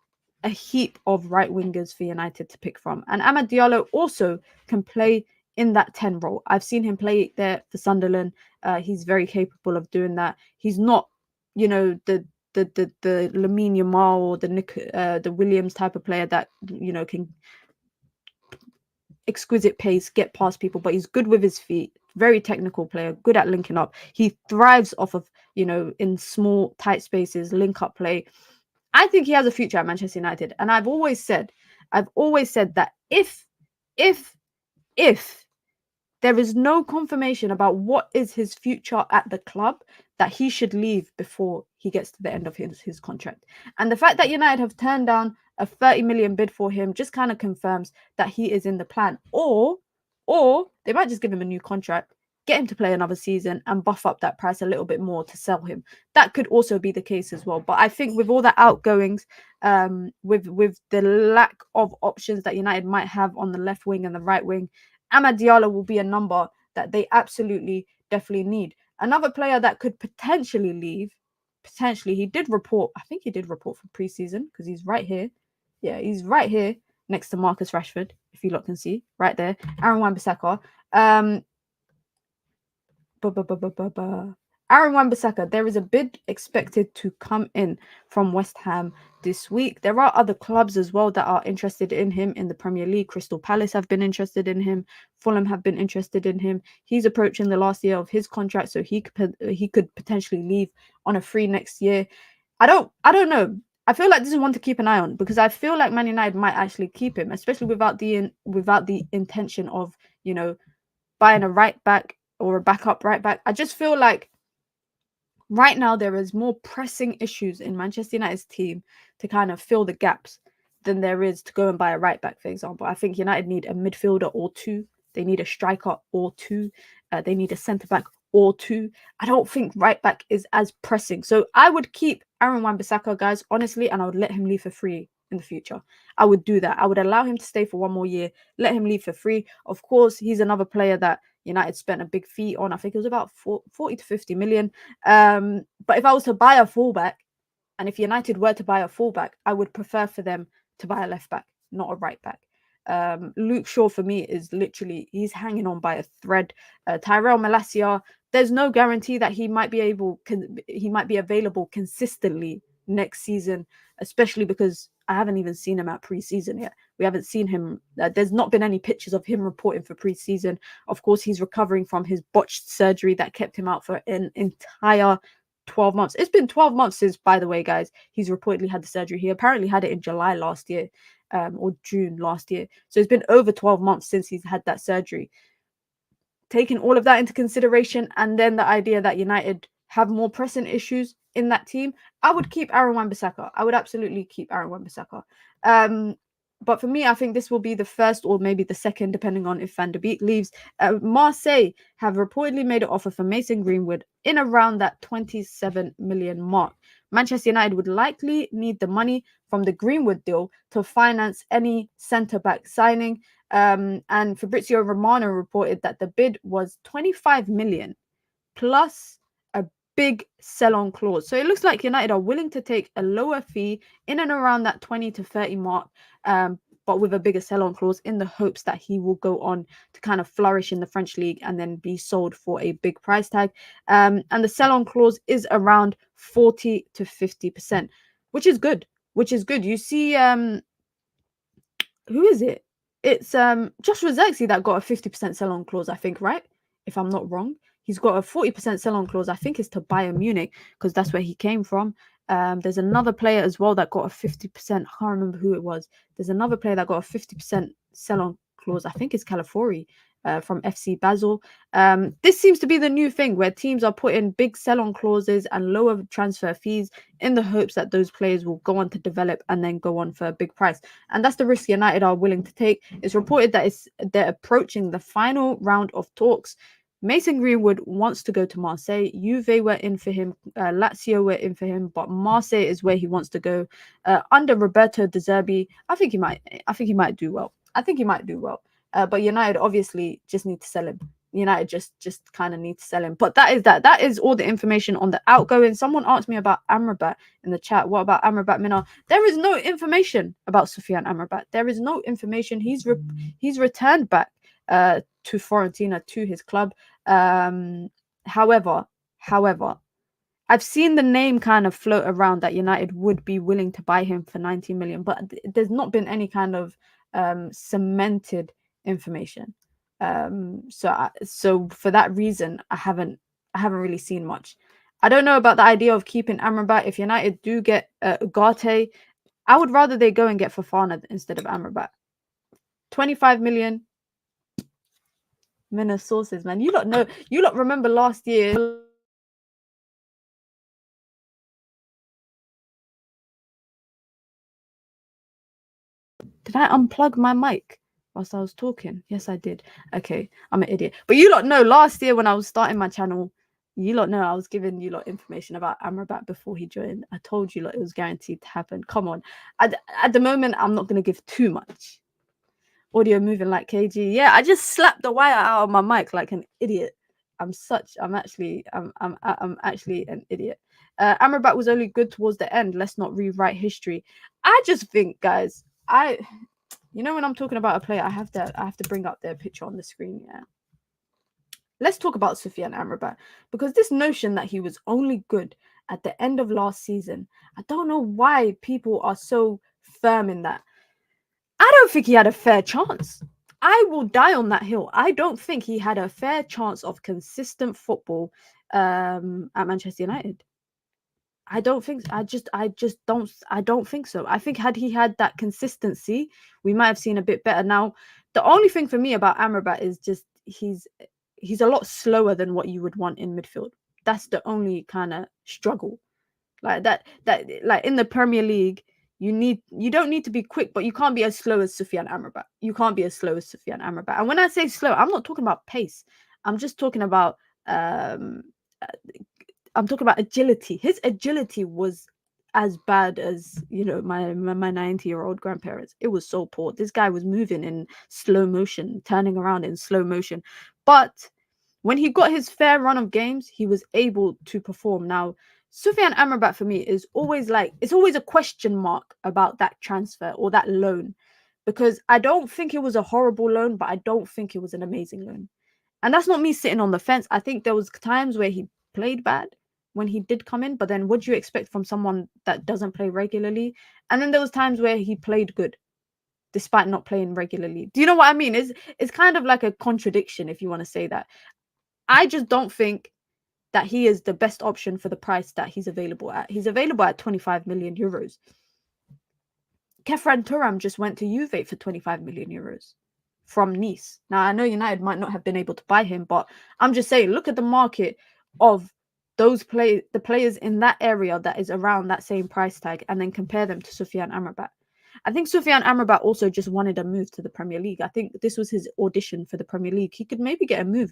a heap of right wingers for United to pick from. And Amad Diallo also can play in that 10 role. I've seen him play there for Sunderland. He's very capable of doing that. He's not, the Lamine Yamal or the Williams type of player that, can exquisite pace, get past people, but he's good with his feet. Very technical player, good at linking up. He thrives off of, in small, tight spaces, link up play. I think he has a future at Manchester United. And I've always said that if there is no confirmation about what is his future at the club, that he should leave before he gets to the end of his contract. And the fact that United have turned down a 30 million bid for him just kind of confirms that he is in the plan. Or they might just give him a new contract, get him to play another season and buff up that price a little bit more to sell him. That could also be the case as well. But I think with all the outgoings, with the lack of options that United might have on the left wing and the right wing, Amad Diallo will be a number that they absolutely, definitely need. Another player that could potentially leave, he did report, I think he did report for preseason because he's right here. Yeah, he's right here next to Marcus Rashford, if you lot can see, right there. Aaron Wan-Bissaka. Aaron Wan-Bissaka, there is a bid expected to come in from West Ham this week. There are other clubs as well that are interested in him in the Premier League. Crystal Palace have been interested in him. Fulham have been interested in him. He's approaching the last year of his contract, so he could potentially leave on a free next year. I don't know. I feel like this is one to keep an eye on because I feel like Man United might actually keep him, especially without the intention of, buying a right back or a backup right back. I just feel like right now there is more pressing issues in Manchester United's team to kind of fill the gaps than there is to go and buy a right back, for example. I think United need a midfielder or two. They need a striker or two. They need a centre back or two. I don't think right back is as pressing. So I would keep Aaron Wan-Bissaka, guys, honestly, and I would let him leave for free in the future. I would do that. I would allow him to stay for one more year, let him leave for free. Of course, he's another player that United spent a big fee on. I think it was about 40 to 50 million. But if I was to buy a fullback, and if United were to buy a fullback, I would prefer for them to buy a left back, not a right back. Luke Shaw for me is literally, he's hanging on by a thread. Tyrell Malacia, there's no guarantee that he might be available consistently next season, especially because I haven't even seen him at pre-season yet. We haven't seen him. There's not been any pictures of him reporting for pre-season. Of course, he's recovering from his botched surgery that kept him out for an entire 12 months. It's been 12 months since, by the way, guys, he's reportedly had the surgery. He apparently had it in July last year, or June last year. So it's been over 12 months since he's had that surgery. Taking all of that into consideration, and then the idea that United have more pressing issues in that team, I would keep Aaron Wan-Bissaka. I would absolutely keep Aaron Wan-Bissaka. But for me, I think this will be the first or maybe the second, depending on if Van der Beek leaves. Marseille have reportedly made an offer for Mason Greenwood in around that 27 million mark. Manchester United would likely need the money from the Greenwood deal to finance any centre-back signing. And Fabrizio Romano reported that the bid was 25 million plus a big sell-on clause. So it looks like United are willing to take a lower fee in and around that 20 to 30 mark, but with a bigger sell-on clause in the hopes that he will go on to kind of flourish in the French league and then be sold for a big price tag. And the sell-on clause is around 40 to 50%, which is good. You see, who is it? It's Joshua Zirkzee that got a 50% sell-on clause, I think, right? If I'm not wrong. He's got a 40% sell-on clause. I think it's to Bayern Munich because that's where he came from. There's another player as well that got a 50%. I can't remember who it was. There's another player that got a 50% sell-on clause. I think it's Calafiori from FC Basel. This seems to be the new thing where teams are putting big sell-on clauses and lower transfer fees in the hopes that those players will go on to develop and then go on for a big price. And that's the risk United are willing to take. It's reported that they're approaching the final round of talks. Mason Greenwood wants to go to Marseille. Juve were in for him. Lazio were in for him, but Marseille is where he wants to go. Under Roberto De Zerbi, I think he might do well. But United obviously just need to sell him. United just kind of need to sell him. But that is all the information on the outgoing. Someone asked me about Amrabat in the chat. What about Amrabat Minar? There is no information about Sufyan Amrabat. There is no information. He's returned back to Fiorentina, to his club. However, I've seen the name kind of float around that United would be willing to buy him for 90 million, but there's not been any kind of cemented information. So for that reason, I haven't really seen much. I don't know about the idea of keeping Amrabat. If United do get Ugarte, I would rather they go and get Fofana instead of Amrabat. 25 million. Minna sources, man. You lot remember last year. Did I unplug my mic whilst I was talking? Yes, I did. Okay, I'm an idiot. But you lot know last year when I was starting my channel, you lot know I was giving you lot information about Amrabat before he joined. I told you lot it was guaranteed to happen. Come on. At the moment, I'm not going to give too much. Audio moving like KG. Yeah, I just slapped the wire out of my mic like an idiot. I'm actually an idiot. Amrabat was only good towards the end. Let's not rewrite history. I just think, guys, when I'm talking about a player, I have to bring up their picture on the screen. Yeah. Let's talk about Sufyan Amrabat, because this notion that he was only good at the end of last season, I don't know why people are so firm in that. I don't think he had a fair chance. I will die on that hill. I don't think he had a fair chance of consistent football at Manchester United. I don't think. I don't think so. I think had he had that consistency, we might have seen a bit better. Now, the only thing for me about Amrabat is just he's a lot slower than what you would want in midfield. That's the only kind of struggle. Like that like in the Premier League, You don't need to be quick, but you can't be as slow as Sufyan Amrabat. You can't be as slow as Sufyan Amrabat. And when I say slow, I'm not talking about pace. I'm just talking about I'm talking about agility. His agility was as bad as, you know, my 90-year-old grandparents. It was so poor. This guy was moving in slow motion, turning around in slow motion. But when he got his fair run of games, he was able to perform. Now, Sufyan Amrabat for me is always like, it's always a question mark about that transfer or that loan, because I don't think it was a horrible loan, but I don't think it was an amazing loan. And that's not me sitting on the fence. I think there was times where he played bad when he did come in, but then what do you expect from someone that doesn't play regularly? And then there was times where he played good despite not playing regularly. Do you know what I mean? It's kind of like a contradiction, if you want to say that. I just don't think that he is the best option for the price that he's available at. He's available at 25 million euros. Kefren Turam just went to Juve for 25 million euros from Nice. Now, I know United might not have been able to buy him, but I'm just saying, look at the market of the players in that area that is around that same price tag, and then compare them to Sufyan Amrabat. I think Sufyan Amrabat also just wanted a move to the Premier League. I think this was his audition for the Premier League. He could maybe get a move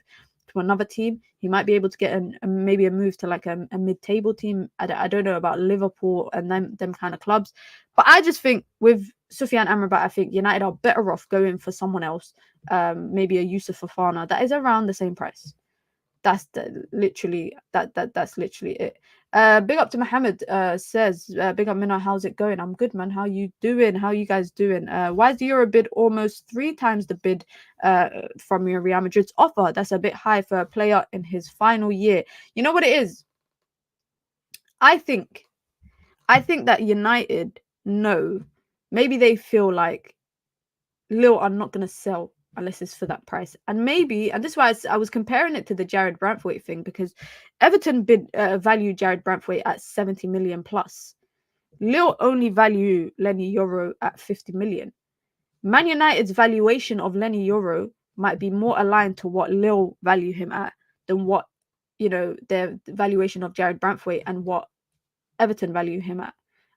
to another team. He might be able to get maybe a move to like a mid-table team. I don't know about Liverpool and them kind of clubs. But I just think with Sufyan Amrabat, I think United are better off going for someone else, maybe a Yusuf Fofana that is around the same price. That's literally it. Big up to Mohammed, says, big up Minna, how's it going? I'm good, man. How you doing? How you guys doing? Why is the Euro bid almost 3 times the bid from your Real Madrid's offer? That's a bit high for a player in his final year. You know what it is? I think that United know, maybe they feel like Lille are not going to sell unless it's for that price. And maybe, and this is why I was comparing it to the Jarrad Branthwaite thing, because Everton valued Jarrad Branthwaite at 70 million plus. Lille only value Leny Yoro at 50 million. Man United's valuation of Leny Yoro might be more aligned to what Lille value him at than what, you know, their valuation of Jarrad Branthwaite and what Everton value him at.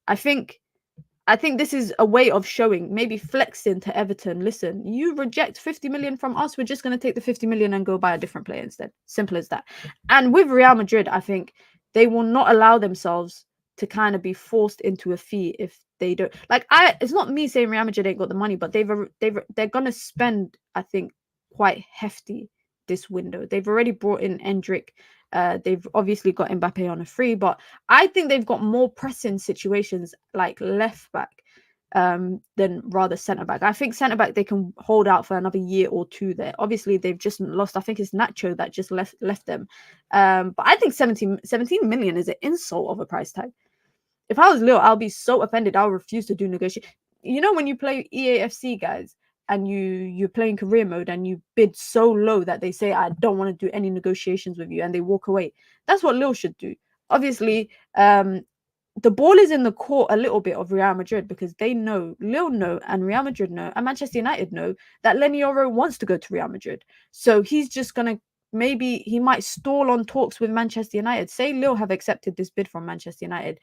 I think this is a way of showing, maybe flexing to Everton. Listen, you reject 50 million from us, we're just going to take the 50 million and go buy a different player instead. Simple as that. And with Real Madrid, I think they will not allow themselves to kind of be forced into a fee if they don't. Like, it's not me saying Real Madrid ain't got the money, but they're going to spend, I think, quite hefty this window. They've already brought in Endrick. They've obviously got Mbappe on a free, but I think they've got more pressing situations like left back than rather centre back. I think centre back they can hold out for another year or two there. Obviously, they've just lost. I think it's Nacho that just left them. But I think 17 million is an insult of a price tag. If I was Lille, I'll be so offended. I'll refuse to do negotiation. You know, when you play EAFC, guys, and you're playing career mode and you bid so low that they say, I don't want to do any negotiations with you, and they walk away. That's what Lille should do. Obviously, the ball is in the court a little bit of Real Madrid, because they know, Lille know, and Real Madrid know, and Manchester United know that Leny Yoro wants to go to Real Madrid. So he's just going to, maybe he might stall on talks with Manchester United. Say Lille have accepted this bid from Manchester United.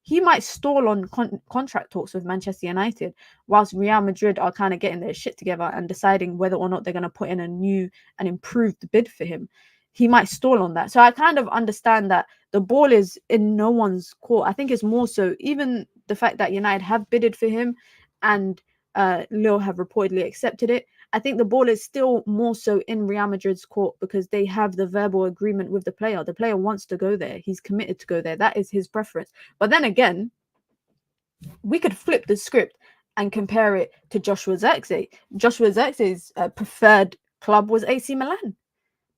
He might stall on contract talks with Manchester United whilst Real Madrid are kind of getting their shit together and deciding whether or not they're going to put in a new and improved bid for him. He might stall on that. So I kind of understand that the ball is in no one's court. I think it's more so even the fact that United have bidded for him and Lille have reportedly accepted it. I think the ball is still more so in Real Madrid's court, because they have the verbal agreement with the player. The player wants to go there. He's committed to go there. That is his preference. But then again, we could flip the script and compare it to Joshua Zirkzee. Joshua Zirkzee's preferred club was AC Milan.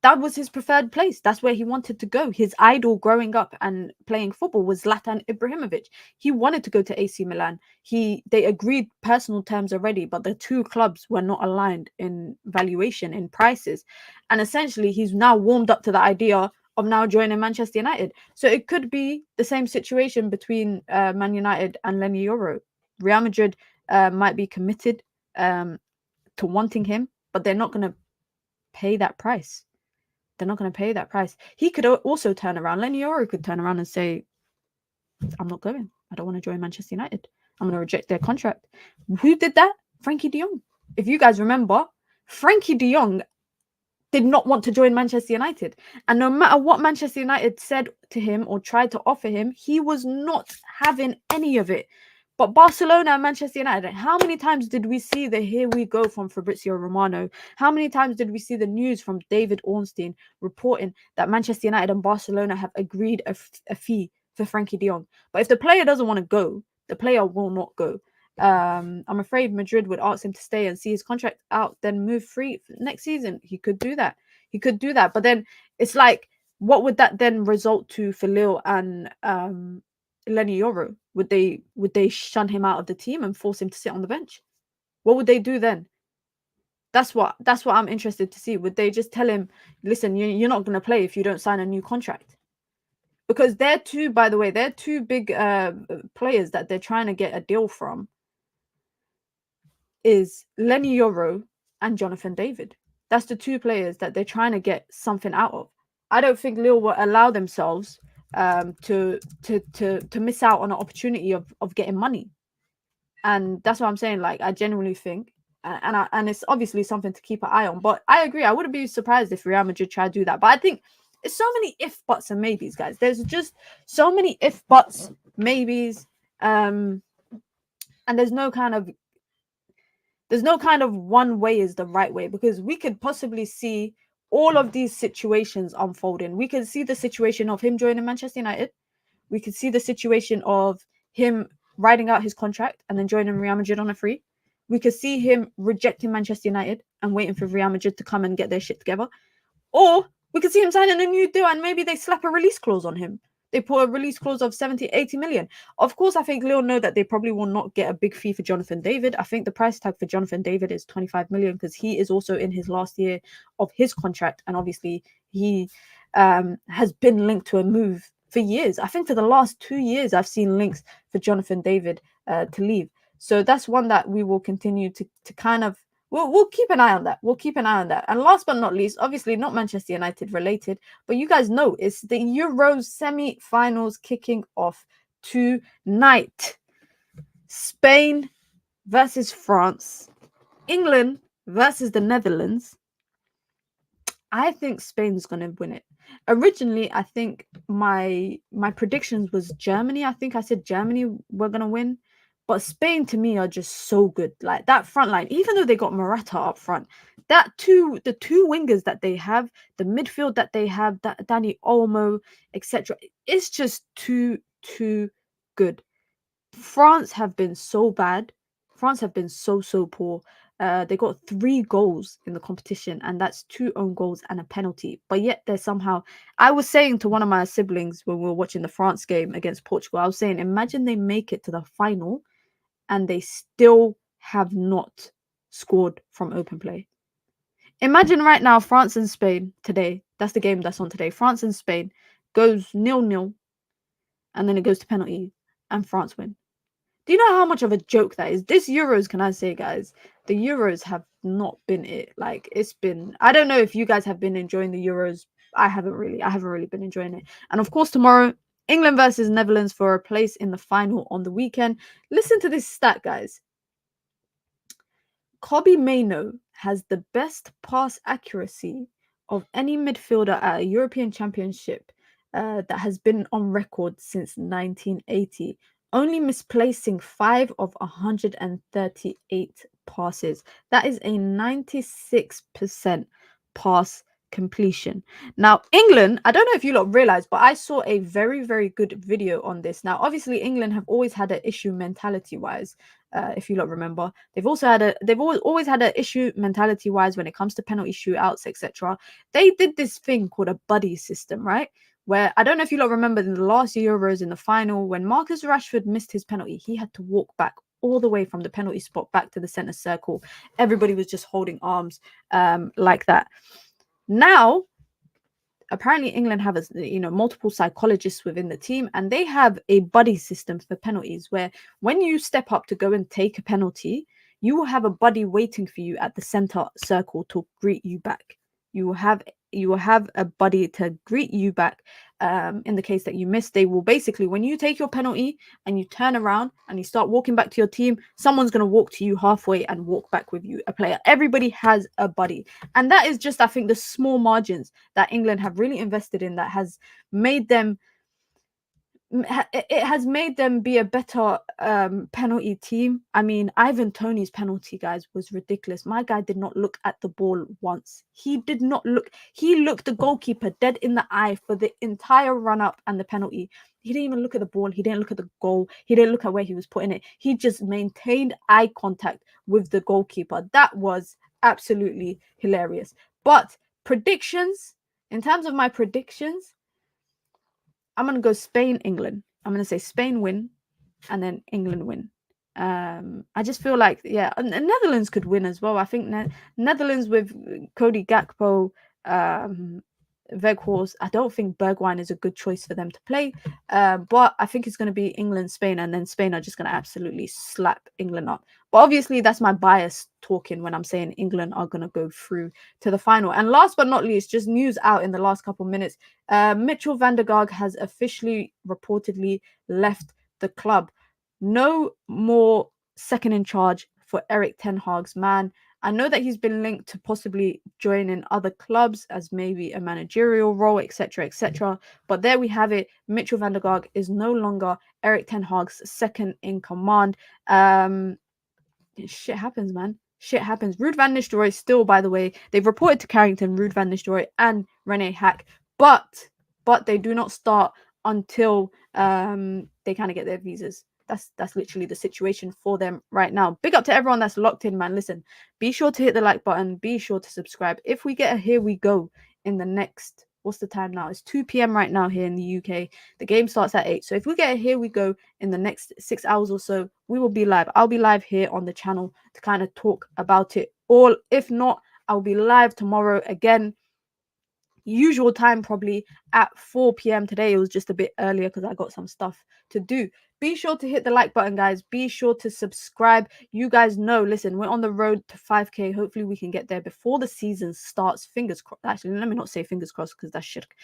That was his preferred place. That's where he wanted to go. His idol growing up and playing football was Zlatan Ibrahimovic. He wanted to go to AC Milan. They agreed personal terms already, but the two clubs were not aligned in valuation, in prices. And essentially, he's now warmed up to the idea of now joining Manchester United. So it could be the same situation between Man United and Leny Yoro. Real Madrid might be committed to wanting him, but they're not going to pay that price. They're not going to pay that price. He could also turn around. Leny Yoro could turn around and say, I'm not going. I don't want to join Manchester United. I'm going to reject their contract. Who did that? Frankie de Jong. If you guys remember, Frankie de Jong did not want to join Manchester United. And no matter what Manchester United said to him or tried to offer him, he was not having any of it. But Barcelona and Manchester United, how many times did we see the here we go from Fabrizio Romano? How many times did we see the news from David Ornstein reporting that Manchester United and Barcelona have agreed a fee for Frankie de Jong? But if the player doesn't want to go, the player will not go. I'm afraid Madrid would ask him to stay and see his contract out, then move free next season. He could do that. But then it's like, what would that then result to for Lille and Leny Yoro? Would they shun him out of the team and force him to sit on the bench? What would they do then? That's what I'm interested to see. Would they just tell him, listen, you're not going to play if you don't sign a new contract? Because they're two big players that they're trying to get a deal from. Is Leny Yoro and Jonathan David. That's the two players that they're trying to get something out of. I don't think Lille will allow themselves to miss out on an opportunity of getting money. And that's what I'm saying. Like, I genuinely think, and it's obviously something to keep an eye on. But I agree. I wouldn't be surprised if Real Madrid try to do that. But I think it's so many if, buts, and maybes, guys. There's just so many if, buts, maybes, and there's no kind of one way is the right way, because we could possibly see all of these situations unfolding. We could see the situation of him joining Manchester United. We could see the situation of him riding out his contract and then joining Real Madrid on a free. We could see him rejecting Manchester United and waiting for Real Madrid to come and get their shit together. Or we could see him signing a new deal and maybe they slap a release clause on him. They put a release clause of 70, 80 million. Of course, I think Lille know that they probably will not get a big fee for Jonathan David. I think the price tag for Jonathan David is 25 million because he is also in his last year of his contract. And obviously, he has been linked to a move for years. I think for the last 2 years, I've seen links for Jonathan David to leave. So that's one that we will continue to kind of, we'll keep an eye on that. And last but not least, obviously not Manchester United related, but you guys know it's the Euros semi-finals kicking off tonight. Spain versus France. England versus the Netherlands. I think Spain's going to win it. Originally, I think my predictions was Germany. I think I said Germany were going to win. But Spain, to me, are just so good. Like, that front line, even though they got Morata up front, the two wingers that they have, the midfield that they have, that Dani Olmo, etc., it's just too good. France have been so bad. France have been so poor. They got 3 goals in the competition, and that's 2 own goals and a penalty. But yet they're somehow... I was saying to one of my siblings when we were watching the France game against Portugal, I was saying, imagine they make it to the final and they still have not scored from open play. Imagine right now France and Spain today. That's the game that's on today. France and Spain goes 0-0, and then it goes to penalty, and France win. Do you know how much of a joke that is? This Euros, can I say, guys, the Euros have not been it. Like, it's been... I don't know if you guys have been enjoying the Euros. I haven't really been enjoying it. And of course, tomorrow, England versus Netherlands for a place in the final on the weekend. Listen to this stat, guys. Kobbie Mainoo has the best pass accuracy of any midfielder at a European Championship that has been on record since 1980. Only misplacing 5 of 138 passes. That is a 96% pass completion. Now, England, I don't know if you lot realize, but I saw a very, very good video on this. Now, obviously, England have always had an issue mentality-wise. If you lot remember, they've always had an issue mentality-wise when it comes to penalty shootouts, etc. They did this thing called a buddy system, right? Where, I don't know if you lot remember, in the last Euros in the final, when Marcus Rashford missed his penalty, he had to walk back all the way from the penalty spot back to the center circle. Everybody was just holding arms like that. Now, apparently England have multiple psychologists within the team, and they have a buddy system for penalties where when you step up to go and take a penalty, you will have a buddy waiting for you at the center circle to greet you back. You will have You will have a buddy to greet you back. In the case that you missed, they will basically, when you take your penalty and you turn around and you start walking back to your team, someone's going to walk to you halfway and walk back with you, a player. Everybody has a buddy. And that is just, I think, the small margins that England have really invested in that has made them be a better penalty team. I mean, Ivan Toney's penalty, guys, was ridiculous. My guy did not look at the ball once. He did not look. He looked the goalkeeper dead in the eye for the entire run-up and the penalty. He didn't even look at the ball. He didn't look at the goal. He didn't look at where he was putting it. He just maintained eye contact with the goalkeeper. That was absolutely hilarious. But predictions, in terms of my predictions, I'm going to go Spain, England. I'm going to say Spain win and then England win. I just feel like, yeah, Netherlands could win as well. I think Netherlands with Cody Gakpo, Weghorst. I don't think Bergwijn is a good choice for them to play. But I think it's going to be England, Spain, and then Spain are just going to absolutely slap England up. But obviously, that's my bias talking when I'm saying England are going to go through to the final. And last but not least, just news out in the last couple minutes. Mitchell van der Gaag has officially reportedly left the club. No more second in charge for Erik ten Hag's man. I know that he's been linked to possibly joining other clubs as maybe a managerial role, etc., etc. But there we have it. Mitchell van der Gaag is no longer Erik ten Hag's second in command. Shit happens, man. Shit happens. Ruud van Nistelrooy still, by the way, they've reported to Carrington, Ruud van Nistelrooy and Rene Hack, but they do not start until they kind of get their visas. That's literally the situation for them right now. Big up to everyone that's locked in, man. Listen, be sure to hit the like button. Be sure to subscribe. If we get a here we go in the next, what's the time now? It's 2 p.m. right now here in the UK. The game starts at 8. So if we get a here we go in the next 6 hours or so, we will be live. I'll be live here on the channel to kind of talk about it all. If not, I'll be live tomorrow again. Usual time, probably at 4 p.m. Today it was just a bit earlier because I got some stuff to do. Be sure to hit the like button, guys. Be sure to subscribe. You guys know, listen, we're on the road to 5k. Hopefully we can get there before the season starts. Fingers crossed. Actually, let me not say fingers crossed because that's shirk.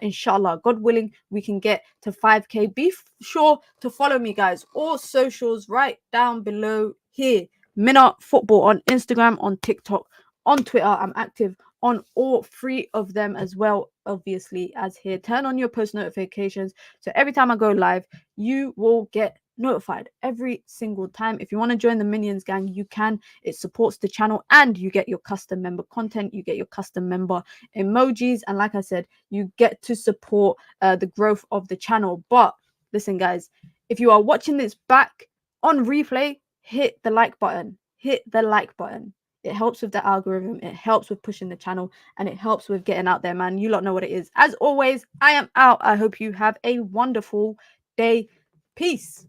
Inshallah, God willing, we can get to 5k. Be sure to follow me, guys. All socials right down below here. Mina Football on Instagram, on TikTok, on Twitter. I'm active on all 3 of them as well, obviously, as here. Turn on your post notifications so every time I go live, you will get notified every single time. If you want to join the Minions gang, you can. It supports the channel and you get your custom member content, you get your custom member emojis, and like I said, you get to support the growth of the channel. But listen, guys, if you are watching this back on replay, hit the like button. Hit the like button. It helps with the algorithm, it helps with pushing the channel, and it helps with getting out there, man. You lot know what it is. As always, I am out. I hope you have a wonderful day. Peace.